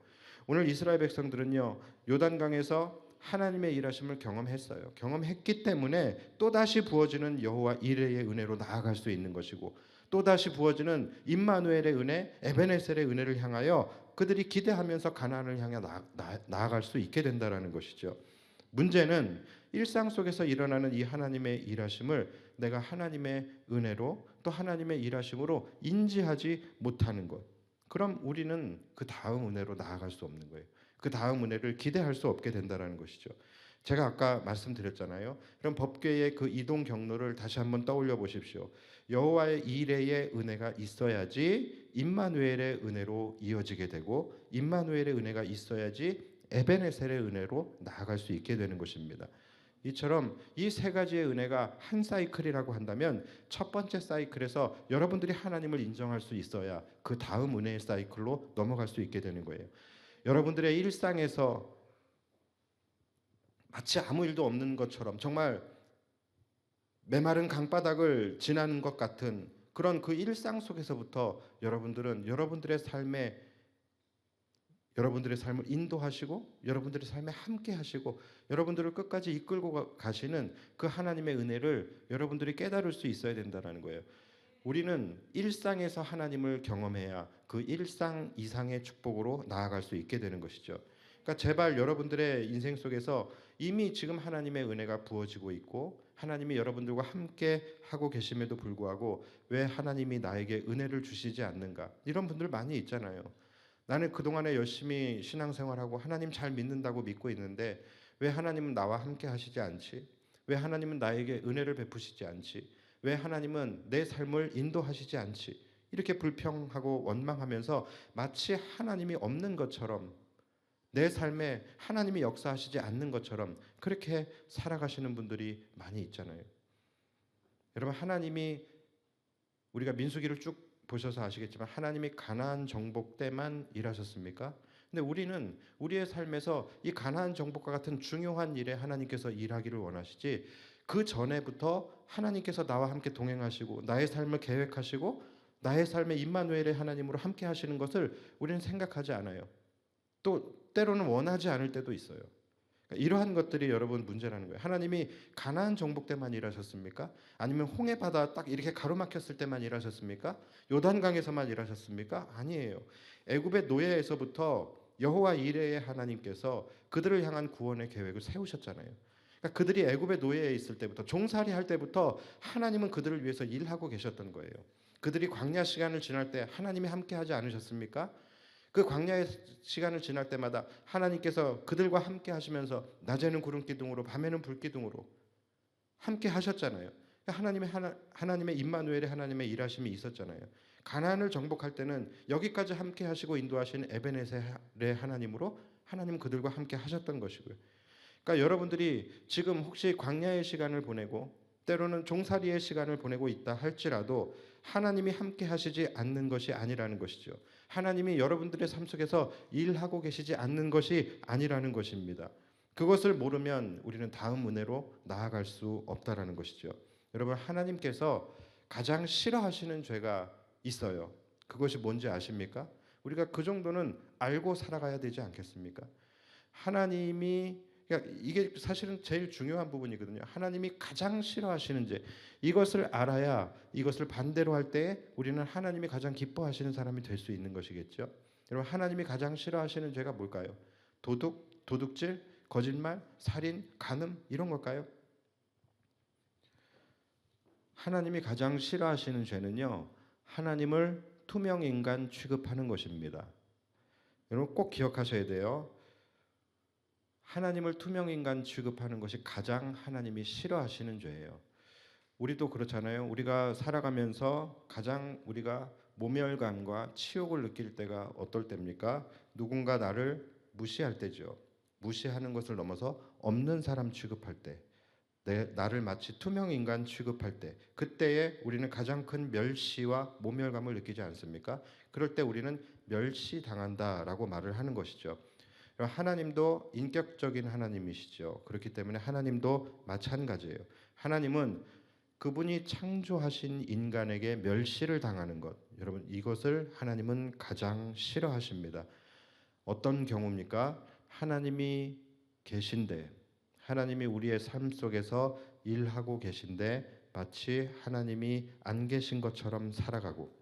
오늘 이스라엘 백성들은요, 요단강에서 하나님의 일하심을 경험했어요. 경험했기 때문에 또다시 부어지는 여호와 이레의 은혜로 나아갈 수 있는 것이고 또다시 부어지는 임마누엘의 은혜, 에베네셀의 은혜를 향하여 그들이 기대하면서 가나안을 향해 나아갈 수 있게 된다라는 것이죠. 문제는 일상 속에서 일어나는 이 하나님의 일하심을 내가 하나님의 은혜로 또 하나님의 일하심으로 인지하지 못하는 것. 그럼 우리는 그 다음 은혜로 나아갈 수 없는 거예요. 그 다음 은혜를 기대할 수 없게 된다는 것이죠. 제가 아까 말씀드렸잖아요. 그럼 법궤의 그 이동 경로를 다시 한번 떠올려 보십시오. 여호와의 이레의 은혜가 있어야지 임마누엘의 은혜로 이어지게 되고 임마누엘의 은혜가 있어야지 에베네셀의 은혜로 나아갈 수 있게 되는 것입니다. 이처럼 이 세 가지의 은혜가 한 사이클이라고 한다면 첫 번째 사이클에서 여러분들이 하나님을 인정할 수 있어야 그 다음 은혜의 사이클로 넘어갈 수 있게 되는 거예요. 여러분들의 일상에서 마치 아무 일도 없는 것처럼 정말 메마른 강바닥을 지나는 것 같은 그런 그 일상 속에서부터 여러분들은 여러분들의 삶을 인도하시고 여러분들의 삶에 함께 하시고 여러분들을 끝까지 이끌고 가시는 그 하나님의 은혜를 여러분들이 깨달을 수 있어야 된다는 거예요. 우리는 일상에서 하나님을 경험해야 그 일상 이상의 축복으로 나아갈 수 있게 되는 것이죠. 그러니까 제발 여러분들의 인생 속에서 이미 지금 하나님의 은혜가 부어지고 있고 하나님이 여러분들과 함께 하고 계심에도 불구하고 왜 하나님이 나에게 은혜를 주시지 않는가, 이런 분들 많이 있잖아요. 나는 그동안에 열심히 신앙생활하고 하나님 잘 믿는다고 믿고 있는데 왜 하나님은 나와 함께 하시지 않지? 왜 하나님은 나에게 은혜를 베푸시지 않지? 왜 하나님은 내 삶을 인도하시지 않지? 이렇게 불평하고 원망하면서 마치 하나님이 없는 것처럼 내 삶에 하나님이 역사하시지 않는 것처럼 그렇게 살아가시는 분들이 많이 있잖아요. 여러분 하나님이 우리가 민수기를 쭉 보셔서 아시겠지만 하나님이 가나안 정복 때만 일하셨습니까? 근데 우리는 우리의 삶에서 이 가나안 정복과 같은 중요한 일에 하나님께서 일하기를 원하시지 그 전에부터 하나님께서 나와 함께 동행하시고 나의 삶을 계획하시고 나의 삶에 임마누엘의 하나님으로 함께 하시는 것을 우리는 생각하지 않아요. 또 때로는 원하지 않을 때도 있어요. 이러한 것들이 여러분 문제라는 거예요. 하나님이 가나안 정복 때만 일하셨습니까? 아니면 홍해 바다 딱 이렇게 가로막혔을 때만 일하셨습니까? 요단강에서만 일하셨습니까? 아니에요. 애굽의 노예에서부터 여호와 이레의 하나님께서 그들을 향한 구원의 계획을 세우셨잖아요. 그러니까 그들이 애굽의 노예에 있을 때부터 종살이 할 때부터 하나님은 그들을 위해서 일하고 계셨던 거예요. 그들이 광야 시간을 지날 때 하나님이 함께하지 않으셨습니까? 그 광야의 시간을 지날 때마다 하나님께서 그들과 함께 하시면서 낮에는 구름 기둥으로 밤에는 불 기둥으로 함께 하셨잖아요. 하나님의 임마누엘의 하나님의 일하심이 있었잖아요. 가나안을 정복할 때는 여기까지 함께 하시고 인도하신 에베네셀의 하나님으로 하나님 그들과 함께 하셨던 것이고요. 그러니까 여러분들이 지금 혹시 광야의 시간을 보내고 때로는 종살이의 시간을 보내고 있다 할지라도 하나님이 함께 하시지 않는 것이 아니라는 것이죠. 하나님이 여러분들의 삶 속에서 일하고 계시지 않는 것이 아니라는 것입니다. 그것을 모르면 우리는 다음 은혜로 나아갈 수 없다라는 것이죠. 여러분, 하나님께서 가장 싫어하시는 죄가 있어요. 그것이 뭔지 아십니까? 우리가 그 정도는 알고 살아가야 되지 않겠습니까? 하나님이, 그러니까 이게 사실은 제일 중요한 부분이거든요. 하나님이 가장 싫어하시는 죄, 이것을 알아야 이것을 반대로 할 때 우리는 하나님이 가장 기뻐하시는 사람이 될 수 있는 것이겠죠. 여러분, 하나님이 가장 싫어하시는 죄가 뭘까요? 도둑질, 거짓말, 살인, 간음, 이런 걸까요? 하나님이 가장 싫어하시는 죄는요, 하나님을 투명 인간 취급하는 것입니다. 여러분 꼭 기억하셔야 돼요. 하나님을 투명 인간 취급하는 것이 가장 하나님이 싫어하시는 죄예요. 우리도 그렇잖아요. 우리가 살아가면서 가장 우리가 모멸감과 치욕을 느낄 때가 어떨 때입니까? 누군가 나를 무시할 때죠. 무시하는 것을 넘어서 없는 사람 취급할 때, 나를 마치 투명 인간 취급할 때, 그때에 우리는 가장 큰 멸시와 모멸감을 느끼지 않습니까? 그럴 때 우리는 멸시당한다라고 말을 하는 것이죠. 하나님도 인격적인 하나님이시죠. 그렇기 때문에 하나님도 마찬가지예요. 하나님은 그분이 창조하신 인간에게 멸시를 당하는 것, 여러분 이것을 하나님은 가장 싫어하십니다. 어떤 경우입니까? 하나님이 계신데, 하나님이 우리의 삶 속에서 일하고 계신데 마치 하나님이 안 계신 것처럼 살아가고,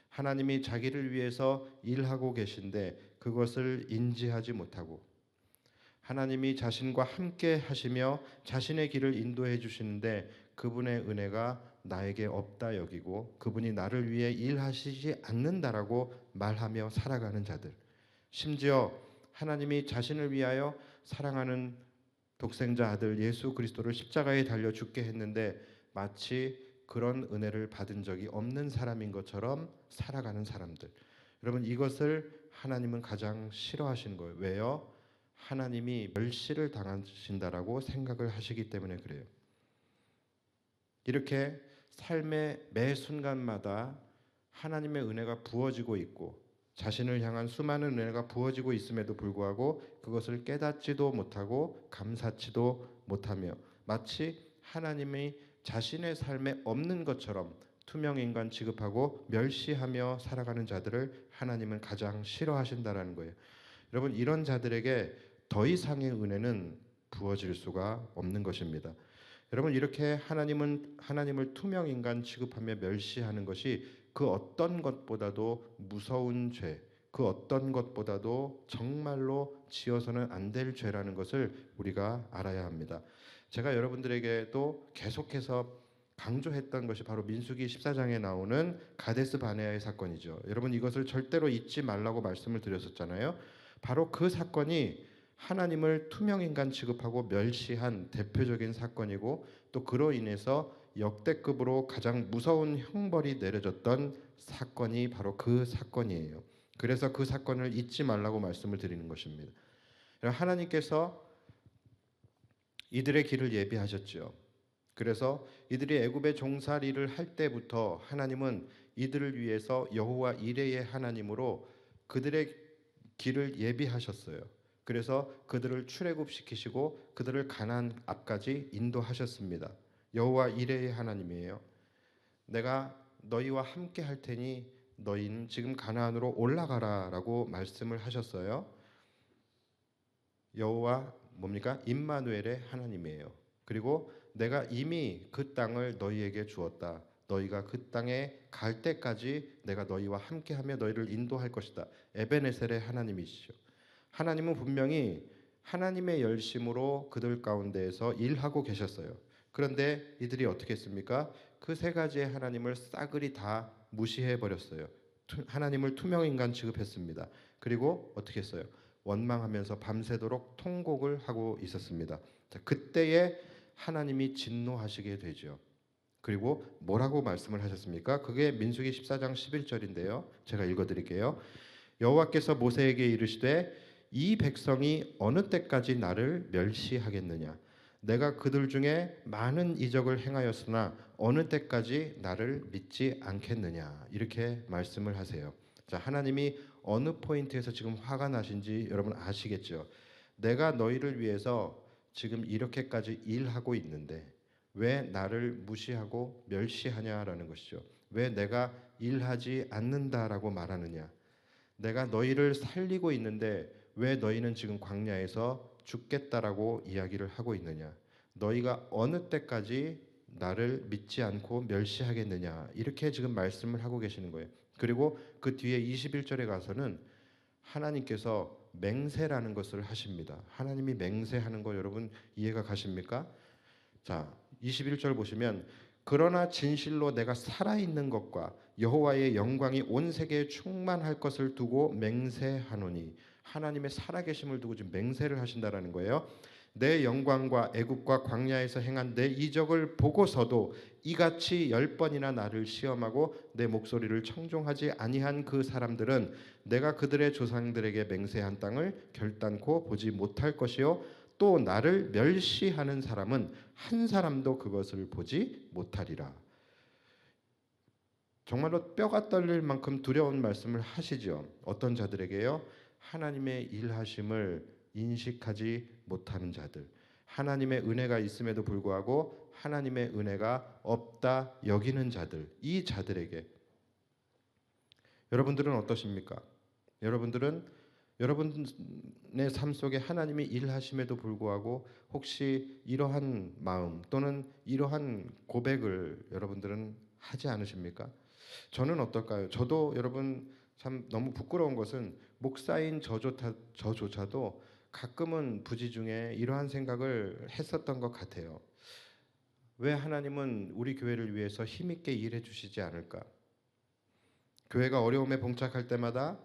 하나님이 자기를 위해서 일하고 계신데 그것을 인지하지 못하고, 하나님이 자신과 함께 하시며 자신의 길을 인도해 주시는데 그분의 은혜가 나에게 없다 여기고 그분이 나를 위해 일하시지 않는다라고 말하며 살아가는 자들, 심지어 하나님이 자신을 위하여 사랑하는 독생자 아들 예수 그리스도를 십자가에 달려 죽게 했는데 마치 그런 은혜를 받은 적이 없는 사람인 것처럼 살아가는 사람들, 여러분 이것을 하나님은 가장 싫어하시는 거예요. 왜요? 하나님이 멸시를 당하신다라고 생각을 하시기 때문에 그래요. 이렇게 삶의 매 순간마다 하나님의 은혜가 부어지고 있고 자신을 향한 수많은 은혜가 부어지고 있음에도 불구하고 그것을 깨닫지도 못하고 감사치도 못하며 마치 하나님이 자신의 삶에 없는 것처럼 투명인간 취급하고 멸시하며 살아가는 자들을 하나님은 가장 싫어하신다라는 거예요. 여러분, 이런 자들에게 더 이상의 은혜는 부어질 수가 없는 것입니다. 여러분, 이렇게 하나님을 투명인간 취급하며 멸시하는 것이 그 어떤 것보다도 무서운 죄, 그 어떤 것보다도 정말로 지어서는 안 될 죄라는 것을 우리가 알아야 합니다. 제가 여러분들에게도 계속해서 강조했던 것이 바로 민수기 14장에 나오는 가데스 바네아의 사건이죠. 여러분 이것을 절대로 잊지 말라고 말씀을 드렸었잖아요. 바로 그 사건이 하나님을 투명인간 취급하고 멸시한 대표적인 사건이고, 또 그로 인해서 역대급으로 가장 무서운 형벌이 내려졌던 사건이 바로 그 사건이에요. 그래서 그 사건을 잊지 말라고 말씀을 드리는 것입니다. 하나님께서 이들의 길을 예비하셨죠. 그래서 이들이 애굽의 종살이를 할 때부터 하나님은 이들을 위해서 여호와 이레의 하나님으로 그들의 길을 예비하셨어요. 그래서 그들을 출애굽시키시고 그들을 가나안 앞까지 인도하셨습니다. 여호와 이레의 하나님이에요. 내가 너희와 함께 할 테니 너희는 지금 가나안으로 올라가라라고 말씀을 하셨어요. 여호와 뭡니까? 임마누엘의 하나님이에요. 그리고 내가 이미 그 땅을 너희에게 주었다. 너희가 그 땅에 갈 때까지 내가 너희와 함께하며 너희를 인도할 것이다. 에베네셀의 하나님이시죠. 하나님은 분명히 하나님의 열심으로 그들 가운데에서 일하고 계셨어요. 그런데 이들이 어떻게 했습니까? 그 세 가지의 하나님을 싸그리 다 무시해 버렸어요. 하나님을 투명인간 취급했습니다. 그리고 어떻게 했어요? 원망하면서 밤새도록 통곡을 하고 있었습니다. 자, 그때에 하나님이 진노하시게 되죠. 그리고 뭐라고 말씀을 하셨습니까? 그게 민수기 14장 11절인데요. 제가 읽어드릴게요. 여호와께서 모세에게 이르시되 이 백성이 어느 때까지 나를 멸시하겠느냐? 내가 그들 중에 많은 이적을 행하였으나 어느 때까지 나를 믿지 않겠느냐? 이렇게 말씀을 하세요. 자, 하나님이 어느 포인트에서 지금 화가 나신지 여러분 아시겠죠? 내가 너희를 위해서 지금 이렇게까지 일하고 있는데 왜 나를 무시하고 멸시하냐라는 것이죠. 왜 내가 일하지 않는다라고 말하느냐? 내가 너희를 살리고 있는데 왜 너희는 지금 광야에서 죽겠다라고 이야기를 하고 있느냐? 너희가 어느 때까지 나를 믿지 않고 멸시하겠느냐? 이렇게 지금 말씀을 하고 계시는 거예요. 그리고 그 뒤에 21절에 가서는 하나님께서 맹세라는 것을 하십니다. 하나님이 맹세하는 거 여러분 이해가 가십니까? 자, 21절 보시면 그러나 진실로 내가 살아있는 것과 여호와의 영광이 온 세계에 충만할 것을 두고 맹세하노니, 하나님의 살아계심을 두고 지금 맹세를 하신다라는 거예요. 내 영광과 애굽과 광야에서 행한 내 이적을 보고서도 이같이 10번이나 나를 시험하고 내 목소리를 청종하지 아니한 그 사람들은 내가 그들의 조상들에게 맹세한 땅을 결단코 보지 못할 것이요 또 나를 멸시하는 사람은 한 사람도 그것을 보지 못하리라. 정말로 뼈가 떨릴 만큼 두려운 말씀을 하시죠. 어떤 자들에게요? 하나님의 일하심을 인식하지 못하는 자들, 하나님의 은혜가 있음에도 불구하고 하나님의 은혜가 없다 여기는 자들, 이 자들에게 여러분들은 어떠십니까? 여러분의 삶 속에 하나님이 일하심에도 불구하고 혹시 이러한 마음 또는 이러한 고백을 여러분들은 하지 않으십니까? 저는 어떨까요? 저도 여러분 참 너무 부끄러운 것은 목사인 저조차도 가끔은 부지 중에 이러한 생각을 했었던 것 같아요. 왜 하나님은 우리 교회를 위해서 힘있게 일해 주시지 않을까? 교회가 어려움에 봉착할 때마다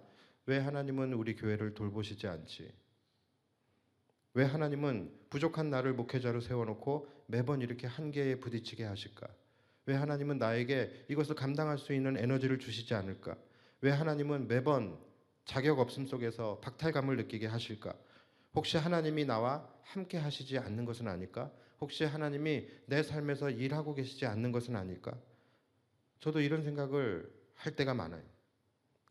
왜 하나님은 우리 교회를 돌보시지 않지? 왜 하나님은 부족한 나를 목회자로 세워놓고 매번 이렇게 한계에 부딪히게 하실까? 왜 하나님은 나에게 이것을 감당할 수 있는 에너지를 주시지 않을까? 왜 하나님은 매번 자격 없음 속에서 박탈감을 느끼게 하실까? 혹시 하나님이 나와 함께 하시지 않는 것은 아닐까? 혹시 하나님이 내 삶에서 일하고 계시지 않는 것은 아닐까? 저도 이런 생각을 할 때가 많아요.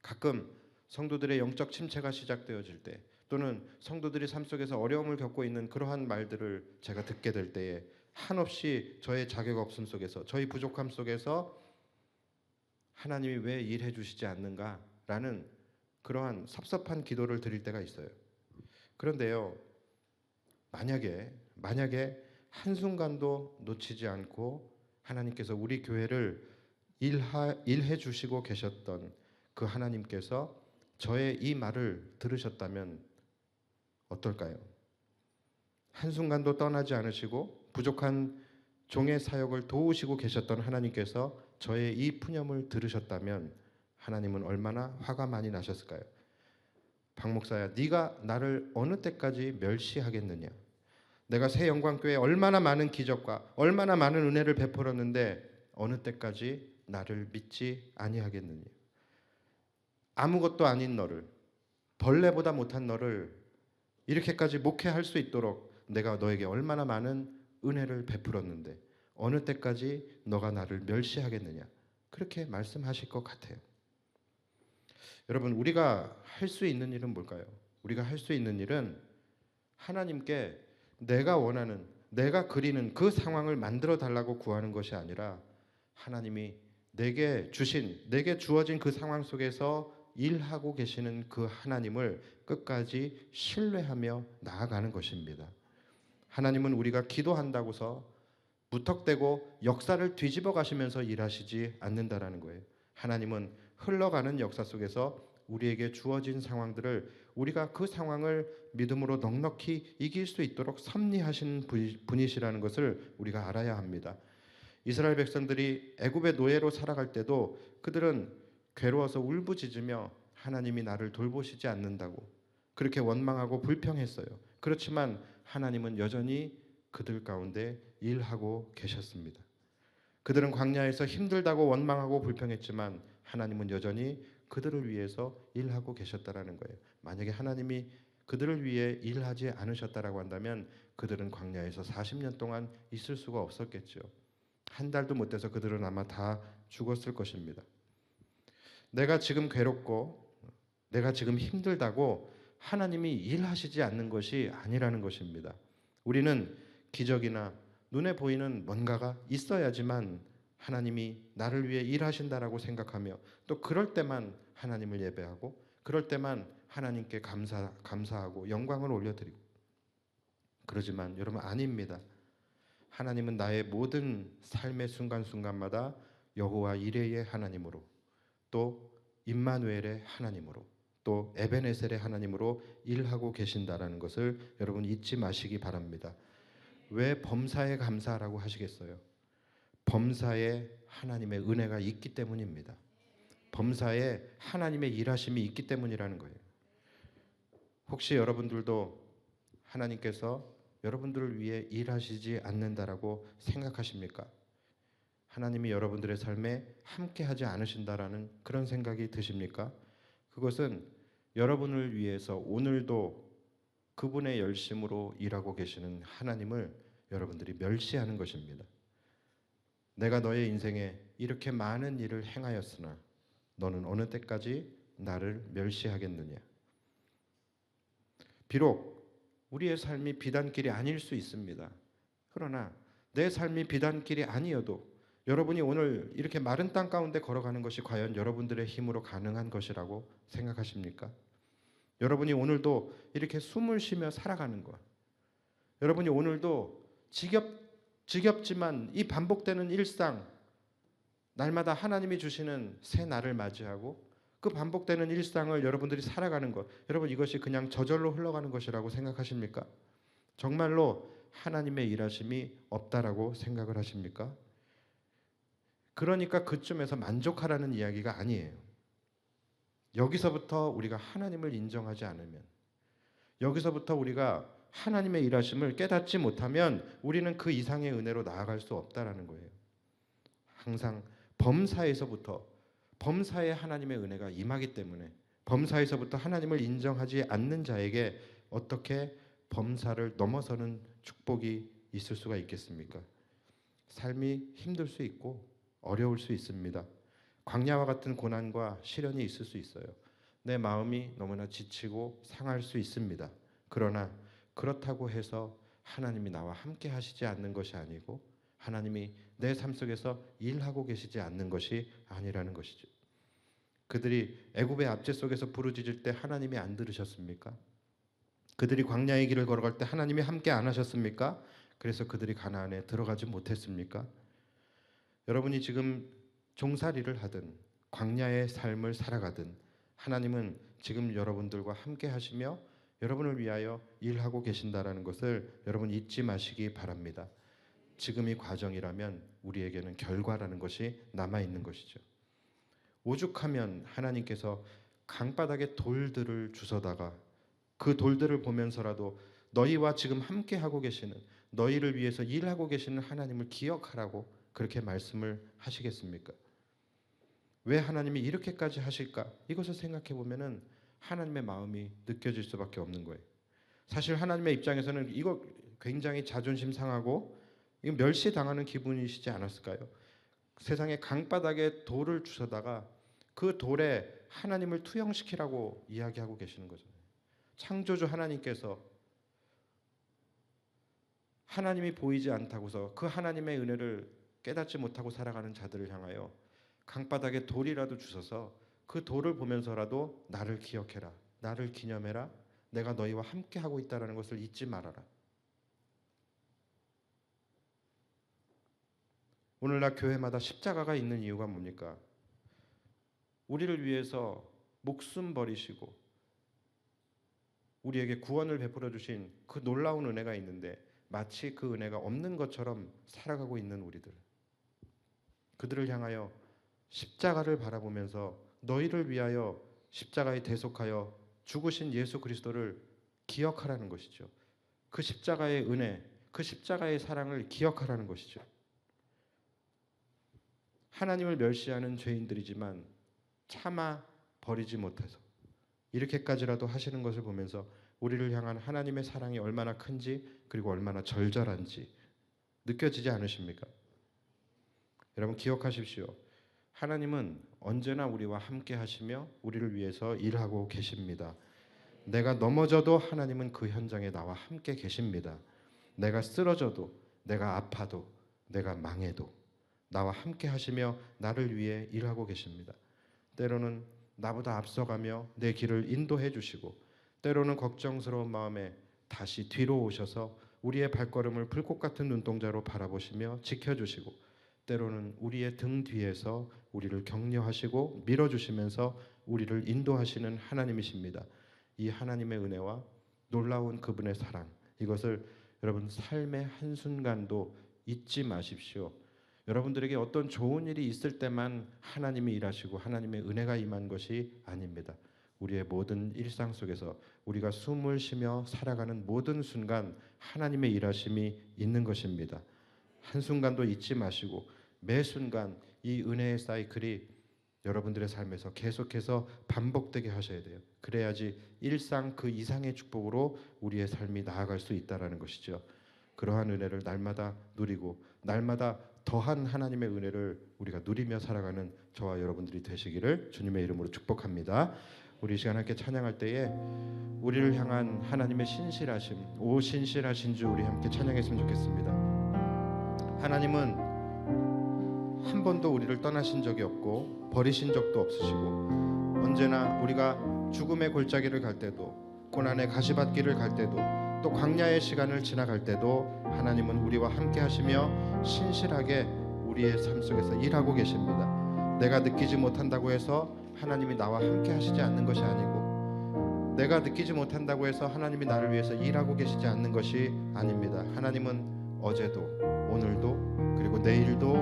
가끔 성도들의 영적 침체가 시작되어질 때 또는 성도들이 삶 속에서 어려움을 겪고 있는 그러한 말들을 제가 듣게 될 때에 한없이 저의 자격 없음 속에서, 저희 부족함 속에서 하나님이 왜 일해 주시지 않는가라는 그러한 섭섭한 기도를 드릴 때가 있어요. 그런데요, 만약에 한순간도 놓치지 않고 하나님께서 우리 교회를 일해 주시고 계셨던 그 하나님께서 저의 이 말을 들으셨다면 어떨까요? 한순간도 떠나지 않으시고 부족한 종의 사역을 도우시고 계셨던 하나님께서 저의 이 푸념을 들으셨다면 하나님은 얼마나 화가 많이 나셨을까요? 박 목사야, 네가 나를 어느 때까지 멸시하겠느냐? 내가 새 영광교회에 얼마나 많은 기적과 얼마나 많은 은혜를 베풀었는데 어느 때까지 나를 믿지 아니하겠느냐? 아무것도 아닌 너를, 벌레보다 못한 너를 이렇게까지 목회할 수 있도록 내가 너에게 얼마나 많은 은혜를 베풀었는데 어느 때까지 너가 나를 멸시하겠느냐? 그렇게 말씀하실 것 같아요. 여러분, 우리가 할 수 있는 일은 뭘까요? 우리가 할 수 있는 일은 하나님께 내가 원하는, 내가 그리는 그 상황을 만들어 달라고 구하는 것이 아니라 하나님이 내게 주어진 그 상황 속에서 일하고 계시는 그 하나님을 끝까지 신뢰하며 나아가는 것입니다. 하나님은 우리가 기도한다고서 무턱대고 역사를 뒤집어 가시면서 일하시지 않는다라는 거예요. 하나님은 흘러가는 역사 속에서 우리에게 주어진 상황들을 우리가 그 상황을 믿음으로 넉넉히 이길 수 있도록 섭리하신 분이시라는 것을 우리가 알아야 합니다. 이스라엘 백성들이 애굽의 노예로 살아갈 때도 그들은 괴로워서 울부짖으며 하나님이 나를 돌보시지 않는다고 그렇게 원망하고 불평했어요. 그렇지만 하나님은 여전히 그들 가운데 일하고 계셨습니다. 그들은 광야에서 힘들다고 원망하고 불평했지만 하나님은 여전히 그들을 위해서 일하고 계셨다라는 거예요. 만약에 하나님이 그들을 위해 일하지 않으셨다라고 한다면 그들은 광야에서 40년 동안 있을 수가 없었겠죠. 한 달도 못 돼서 그들은 아마 다 죽었을 것입니다. 내가 지금 괴롭고 내가 지금 힘들다고 하나님이 일하시지 않는 것이 아니라는 것입니다. 우리는 기적이나 눈에 보이는 뭔가가 있어야지만 하나님이 나를 위해 일하신다라고 생각하며 또 그럴 때만 하나님을 예배하고 그럴 때만 하나님께 감사하고 영광을 올려드리고 그러지만 여러분 아닙니다. 하나님은 나의 모든 삶의 순간순간마다 여호와 이레의 하나님으로 또 임마누엘의 하나님으로 또 에베네셀의 하나님으로 일하고 계신다라는 것을 여러분 잊지 마시기 바랍니다. 왜 범사에 감사라고 하시겠어요? 범사에 하나님의 은혜가 있기 때문입니다. 범사에 하나님의 일하심이 있기 때문이라는 거예요. 혹시 여러분들도 하나님께서 여러분들을 위해 일하시지 않는다라고 생각하십니까? 하나님이 여러분들의 삶에 함께하지 않으신다라는 그런 생각이 드십니까? 그것은 여러분을 위해서 오늘도 그분의 열심으로 일하고 계시는 하나님을 여러분들이 멸시하는 것입니다. 내가 너의 인생에 이렇게 많은 일을 행하였으나 너는 어느 때까지 나를 멸시하겠느냐? 비록 우리의 삶이 비단길이 아닐 수 있습니다. 그러나 내 삶이 비단길이 아니어도 여러분이 오늘 이렇게 마른 땅 가운데 걸어가는 것이 과연 여러분들의 힘으로 가능한 것이라고 생각하십니까? 여러분이 오늘도 이렇게 숨을 쉬며 살아가는 것, 여러분이 오늘도 지겹지만 이 반복되는 일상, 날마다 하나님이 주시는 새 날을 맞이하고 그 반복되는 일상을 여러분들이 살아가는 것, 여러분 이것이 그냥 저절로 흘러가는 것이라고 생각하십니까? 정말로 하나님의 일하심이 없다라고 생각을 하십니까? 그러니까 그쯤에서 만족하라는 이야기가 아니에요. 여기서부터 우리가 하나님을 인정하지 않으면, 여기서부터 우리가 하나님의 일하심을 깨닫지 못하면 우리는 그 이상의 은혜로 나아갈 수 없다라는 거예요. 항상 범사에서부터 범사에 하나님의 은혜가 임하기 때문에 범사에서부터 하나님을 인정하지 않는 자에게 어떻게 범사를 넘어서는 축복이 있을 수가 있겠습니까? 삶이 힘들 수 있고 어려울 수 있습니다. 광야와 같은 고난과 시련이 있을 수 있어요. 내 마음이 너무나 지치고 상할 수 있습니다. 그러나 그렇다고 해서 하나님이 나와 함께 하시지 않는 것이 아니고 하나님이 내 삶 속에서 일하고 계시지 않는 것이 아니라는 것이죠. 그들이 애굽의 압제 속에서 부르짖을 때 하나님이 안 들으셨습니까? 그들이 광야의 길을 걸어갈 때 하나님이 함께 안 하셨습니까? 그래서 그들이 가나안에 들어가지 못했습니까? 여러분이 지금 종살이를 하든 광야의 삶을 살아가든 하나님은 지금 여러분들과 함께 하시며 여러분을 위하여 일하고 계신다라는 것을 여러분 잊지 마시기 바랍니다. 지금 이 과정이라면 우리에게는 결과라는 것이 남아 있는 것이죠. 오죽하면 하나님께서 강바닥에 돌들을 주서다가 그 돌들을 보면서라도 너희와 지금 함께 하고 계시는, 너희를 위해서 일하고 계시는 하나님을 기억하라고 그렇게 말씀을 하시겠습니까? 왜 하나님이 이렇게까지 하실까? 이것을 생각해 보면은 하나님의 마음이 느껴질 수밖에 없는 거예요. 사실 하나님의 입장에서는 이거 굉장히 자존심 상하고 이거 멸시당하는 기분이시지 않았을까요? 세상의 강바닥에 돌을 주셔다가 그 돌에 하나님을 투영시키라고 이야기하고 계시는 거죠. 창조주 하나님께서 하나님이 보이지 않다고서 그 하나님의 은혜를 깨닫지 못하고 살아가는 자들을 향하여 강바닥에 돌이라도 주셔서 그 돌을 보면서라도 나를 기억해라, 나를 기념해라, 내가 너희와 함께 하고 있다는 것을 잊지 말아라. 오늘날 교회마다 십자가가 있는 이유가 뭡니까? 우리를 위해서 목숨 버리시고 우리에게 구원을 베풀어 주신 그 놀라운 은혜가 있는데 마치 그 은혜가 없는 것처럼 살아가고 있는 우리들, 그들을 향하여 십자가를 바라보면서 너희를 위하여 십자가에 대속하여 죽으신 예수 그리스도를 기억하라는 것이죠. 그 십자가의 은혜, 그 십자가의 사랑을 기억하라는 것이죠. 하나님을 멸시하는 죄인들이지만 차마 버리지 못해서 이렇게까지라도 하시는 것을 보면서 우리를 향한 하나님의 사랑이 얼마나 큰지 그리고 얼마나 절절한지 느껴지지 않으십니까? 여러분 기억하십시오. 하나님은 언제나 우리와 함께 하시며 우리를 위해서 일하고 계십니다. 내가 넘어져도 하나님은 그 현장에 나와 함께 계십니다. 내가 쓰러져도, 내가 아파도, 내가 망해도 나와 함께 하시며 나를 위해 일하고 계십니다. 때로는 나보다 앞서가며 내 길을 인도해 주시고, 때로는 걱정스러운 마음에 다시 뒤로 오셔서 우리의 발걸음을 불꽃 같은 눈동자로 바라보시며 지켜주시고, 때로는 우리의 등 뒤에서 우리를 격려하시고 밀어주시면서 우리를 인도하시는 하나님이십니다. 이 하나님의 은혜와 놀라운 그분의 사랑, 이것을 여러분 삶의 한순간도 잊지 마십시오. 여러분들에게 어떤 좋은 일이 있을 때만 하나님이 일하시고 하나님의 은혜가 임한 것이 아닙니다. 우리의 모든 일상 속에서 우리가 숨을 쉬며 살아가는 모든 순간 하나님의 일하심이 있는 것입니다. 한순간도 잊지 마시고 매 순간 이 은혜의 사이클이 여러분들의 삶에서 계속해서 반복되게 하셔야 돼요. 그래야지 일상 그 이상의 축복으로 우리의 삶이 나아갈 수 있다는 것이죠. 그러한 은혜를 날마다 누리고 날마다 더한 하나님의 은혜를 우리가 누리며 살아가는 저와 여러분들이 되시기를 주님의 이름으로 축복합니다. 우리 이 시간 함께 찬양할 때에 우리를 향한 하나님의 신실하심, 오 신실하신 주, 우리 함께 찬양했으면 좋겠습니다. 하나님은 한 번도 우리를 떠나신 적이 없고 버리신 적도 없으시고, 언제나 우리가 죽음의 골짜기를 갈 때도, 고난의 가시밭길을 갈 때도, 또 광야의 시간을 지나갈 때도 하나님은 우리와 함께 하시며 신실하게 우리의 삶 속에서 일하고 계십니다. 내가 느끼지 못한다고 해서 하나님이 나와 함께 하시지 않는 것이 아니고, 내가 느끼지 못한다고 해서 하나님이 나를 위해서 일하고 계시지 않는 것이 아닙니다. 하나님은 어제도 오늘도 그리고 내일도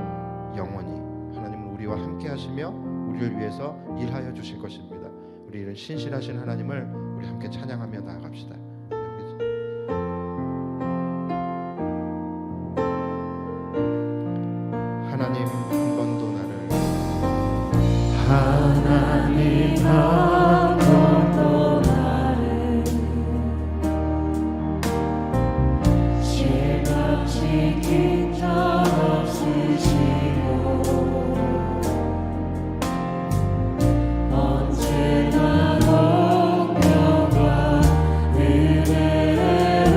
영원히 하나님은 우리와 함께 하시며 우리를 위해서 일하여 주실 것입니다. 우리 이런 신실하신 하나님을 우리 함께 찬양하며 나아갑시다. 하나님 한 번도 나를, 하나님 한 번도 나를 실각 지킨 적 없으시고, 언제나 공평과 은혜로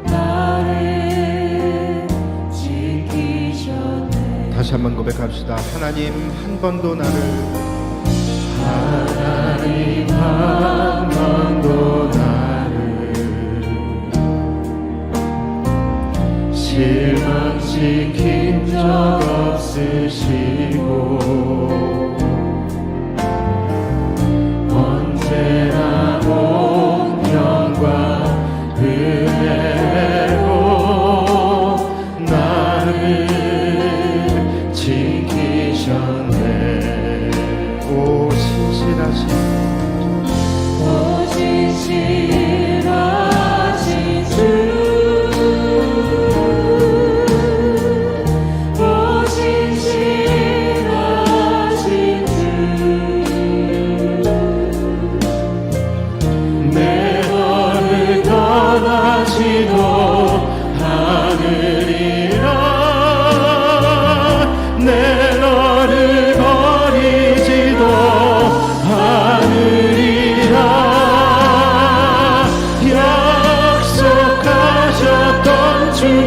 나를 지키셨네. 다시 한번 고백합시다. 하나님 한 번도 나를, 하나님 한 번도 나를 실망시킨 적 없으시고, 언제나 공평과 은혜로 나를 지키셨네. 오 신실하신, 오 신실하신 주, 오 신실하신 주, 내 너를 떠나지도 않으리라, 내 너를 버리지도 않으리라. 약속하셨던 주님,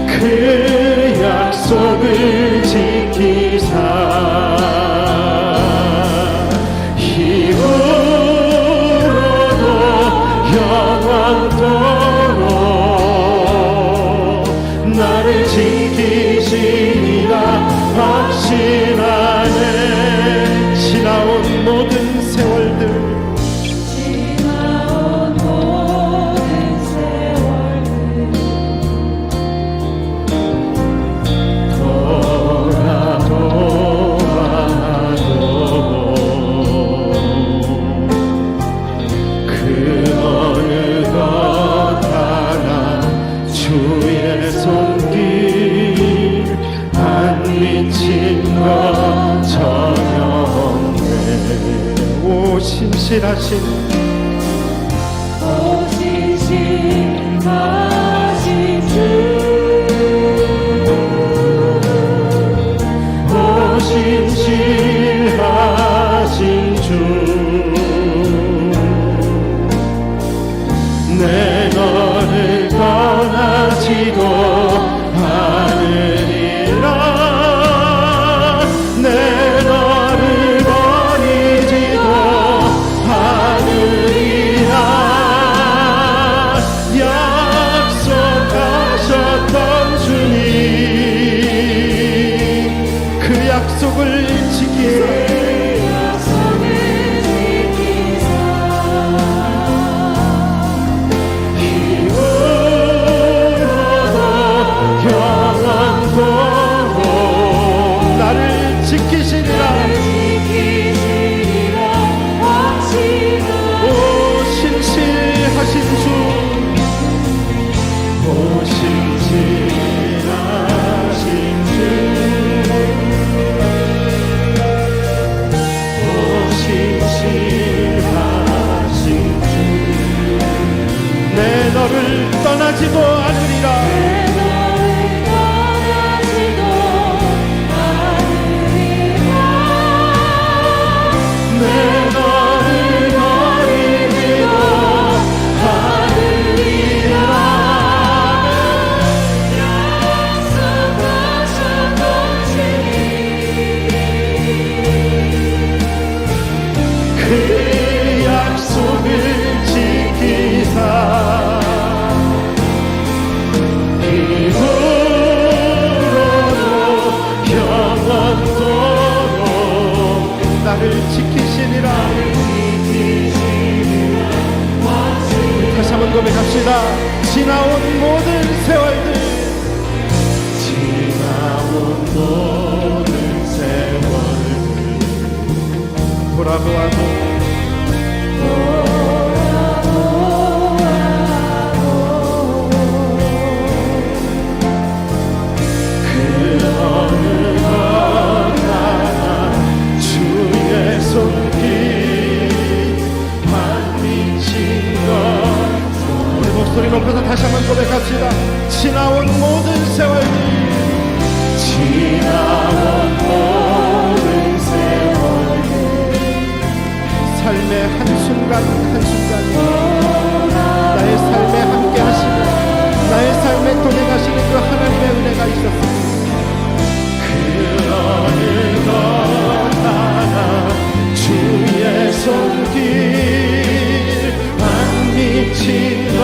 그 약속을 지키사 이후로도 영원토록 나를 지키시리라 확신하네. 지나온 모든 세월들, 지나온 모든 세월들 돌아보아도 그 어느 것 하나 주의 손길 안 미친 것 전혀 없네. 오 신실하신, 오 신실하신 주, 지키시리라. 다시 한번 고백합시다. 지나온 모든 세월들, 지나온 모든 세월들 돌아보아도 그 어느 것 하나 주의 손길 안 미친 것. 우리 목소리 높여서 다시 한번 고백합시다. 지나온 모든 세월들, 지나온 모든 세월들, 삶의 한순간 한순간 나의 삶에 함께 하시고 나의 삶에 동행하시는 그 하나님의 은혜가 있었습니다. 그 어느 것 하나 주의 손길 안 미친 것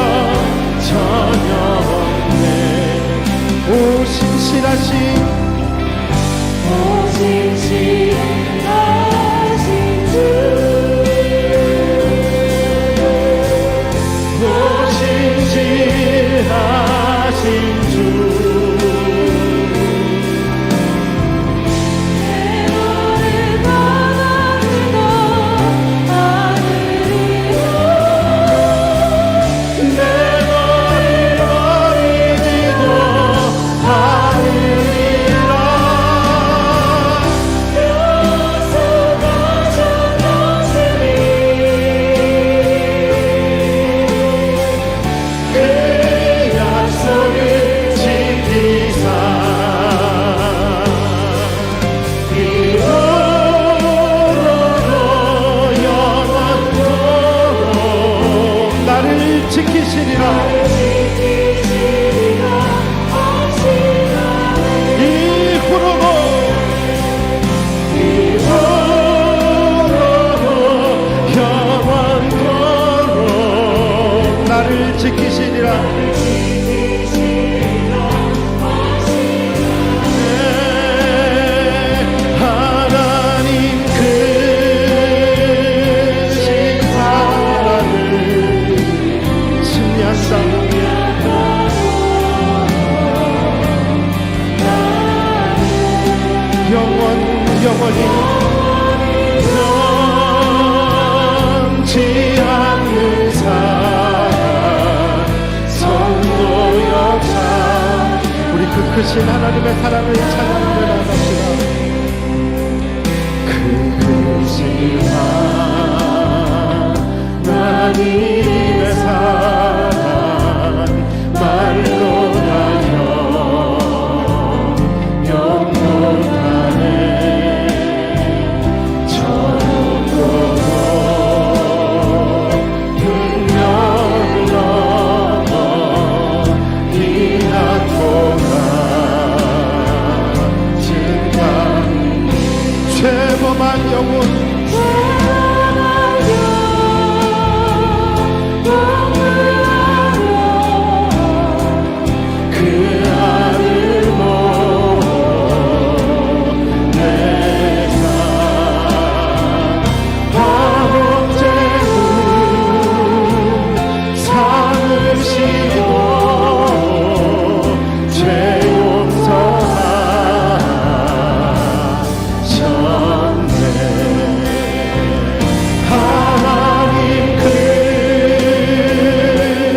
전혀 없네. 오 신실하신 주, 오 신실하신 주, 지키시리라. 하나님 크신 사랑을 승리한다. 영원히 변치 않는 그 크신 하나님의 사랑을 찬양하며 나갑시다. 그 크신 하나님의 사랑 말로 다녀 영원하네. 저녁도 능력을 넘어 이 낮보다 죄범한 영혼, 그 아들 내가 화목제도 삼으시고 죄 용서하셨네. 하나님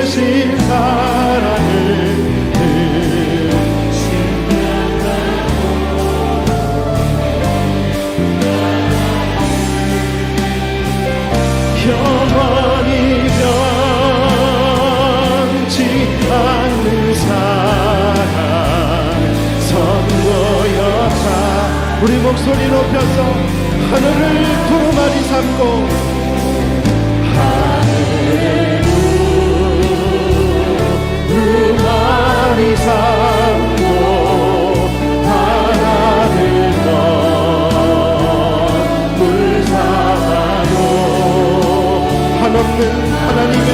크신 사랑을 영원히 변치 않는 사랑 선보였다. 우리 목소리 높여서 하늘을 두루마리 삼고 하늘을 두루마리 삼고 바다를 물 삼아도 한없는 하나님의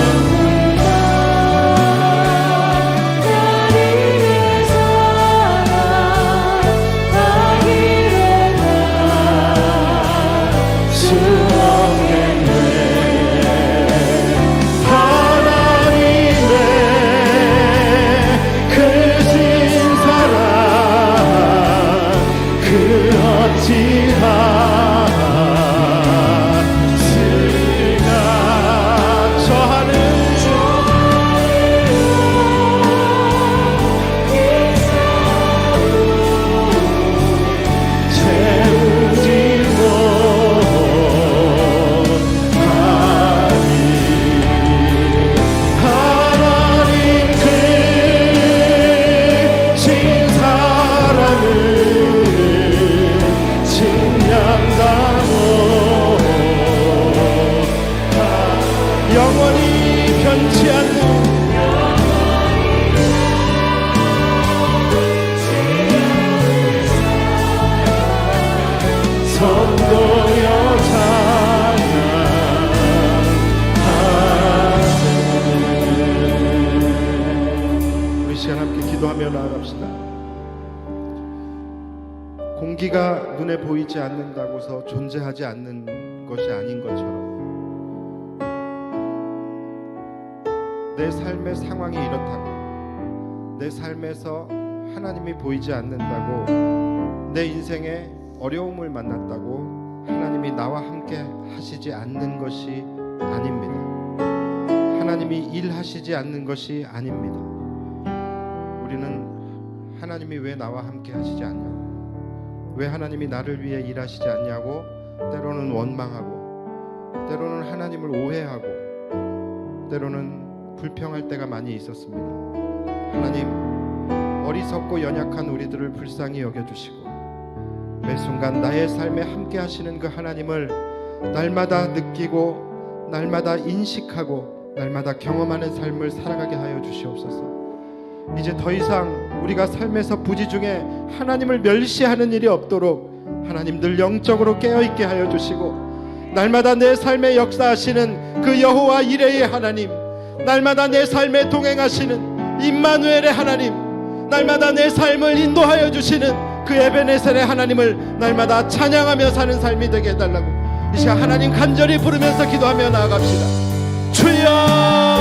우리가 눈에 보이지 않는다고서 존재하지 않는 것이 아닌 것처럼 내 삶의 상황이 이렇다고, 내 삶에서 하나님이 보이지 않는다고, 내 인생에 어려움을 만났다고 하나님이 나와 함께 하시지 않는 것이 아닙니다. 하나님이 일하시지 않는 것이 아닙니다. 우리는 하나님이 왜 나와 함께 하시지 않냐고, 왜 하나님이 나를 위해 일하시지 않냐고 때로는 원망하고, 때로는 하나님을 오해하고, 때로는 불평할 때가 많이 있었습니다. 하나님, 어리석고 연약한 우리들을 불쌍히 여겨주시고 매 순간 나의 삶에 함께 하시는 그 하나님을 날마다 느끼고 날마다 인식하고 날마다 경험하는 삶을 살아가게 하여 주시옵소서. 이제 더 이상 우리가 삶에서 부지 중에 하나님을 멸시하는 일이 없도록 하나님 늘 영적으로 깨어있게 하여 주시고, 날마다 내 삶에 역사하시는 그 여호와 이레의 하나님, 날마다 내 삶에 동행하시는 임마누엘의 하나님, 날마다 내 삶을 인도하여 주시는 그 에베네셀의 하나님을 날마다 찬양하며 사는 삶이 되게 해달라고 이 시간 하나님 간절히 부르면서 기도하며 나아갑시다. 주여!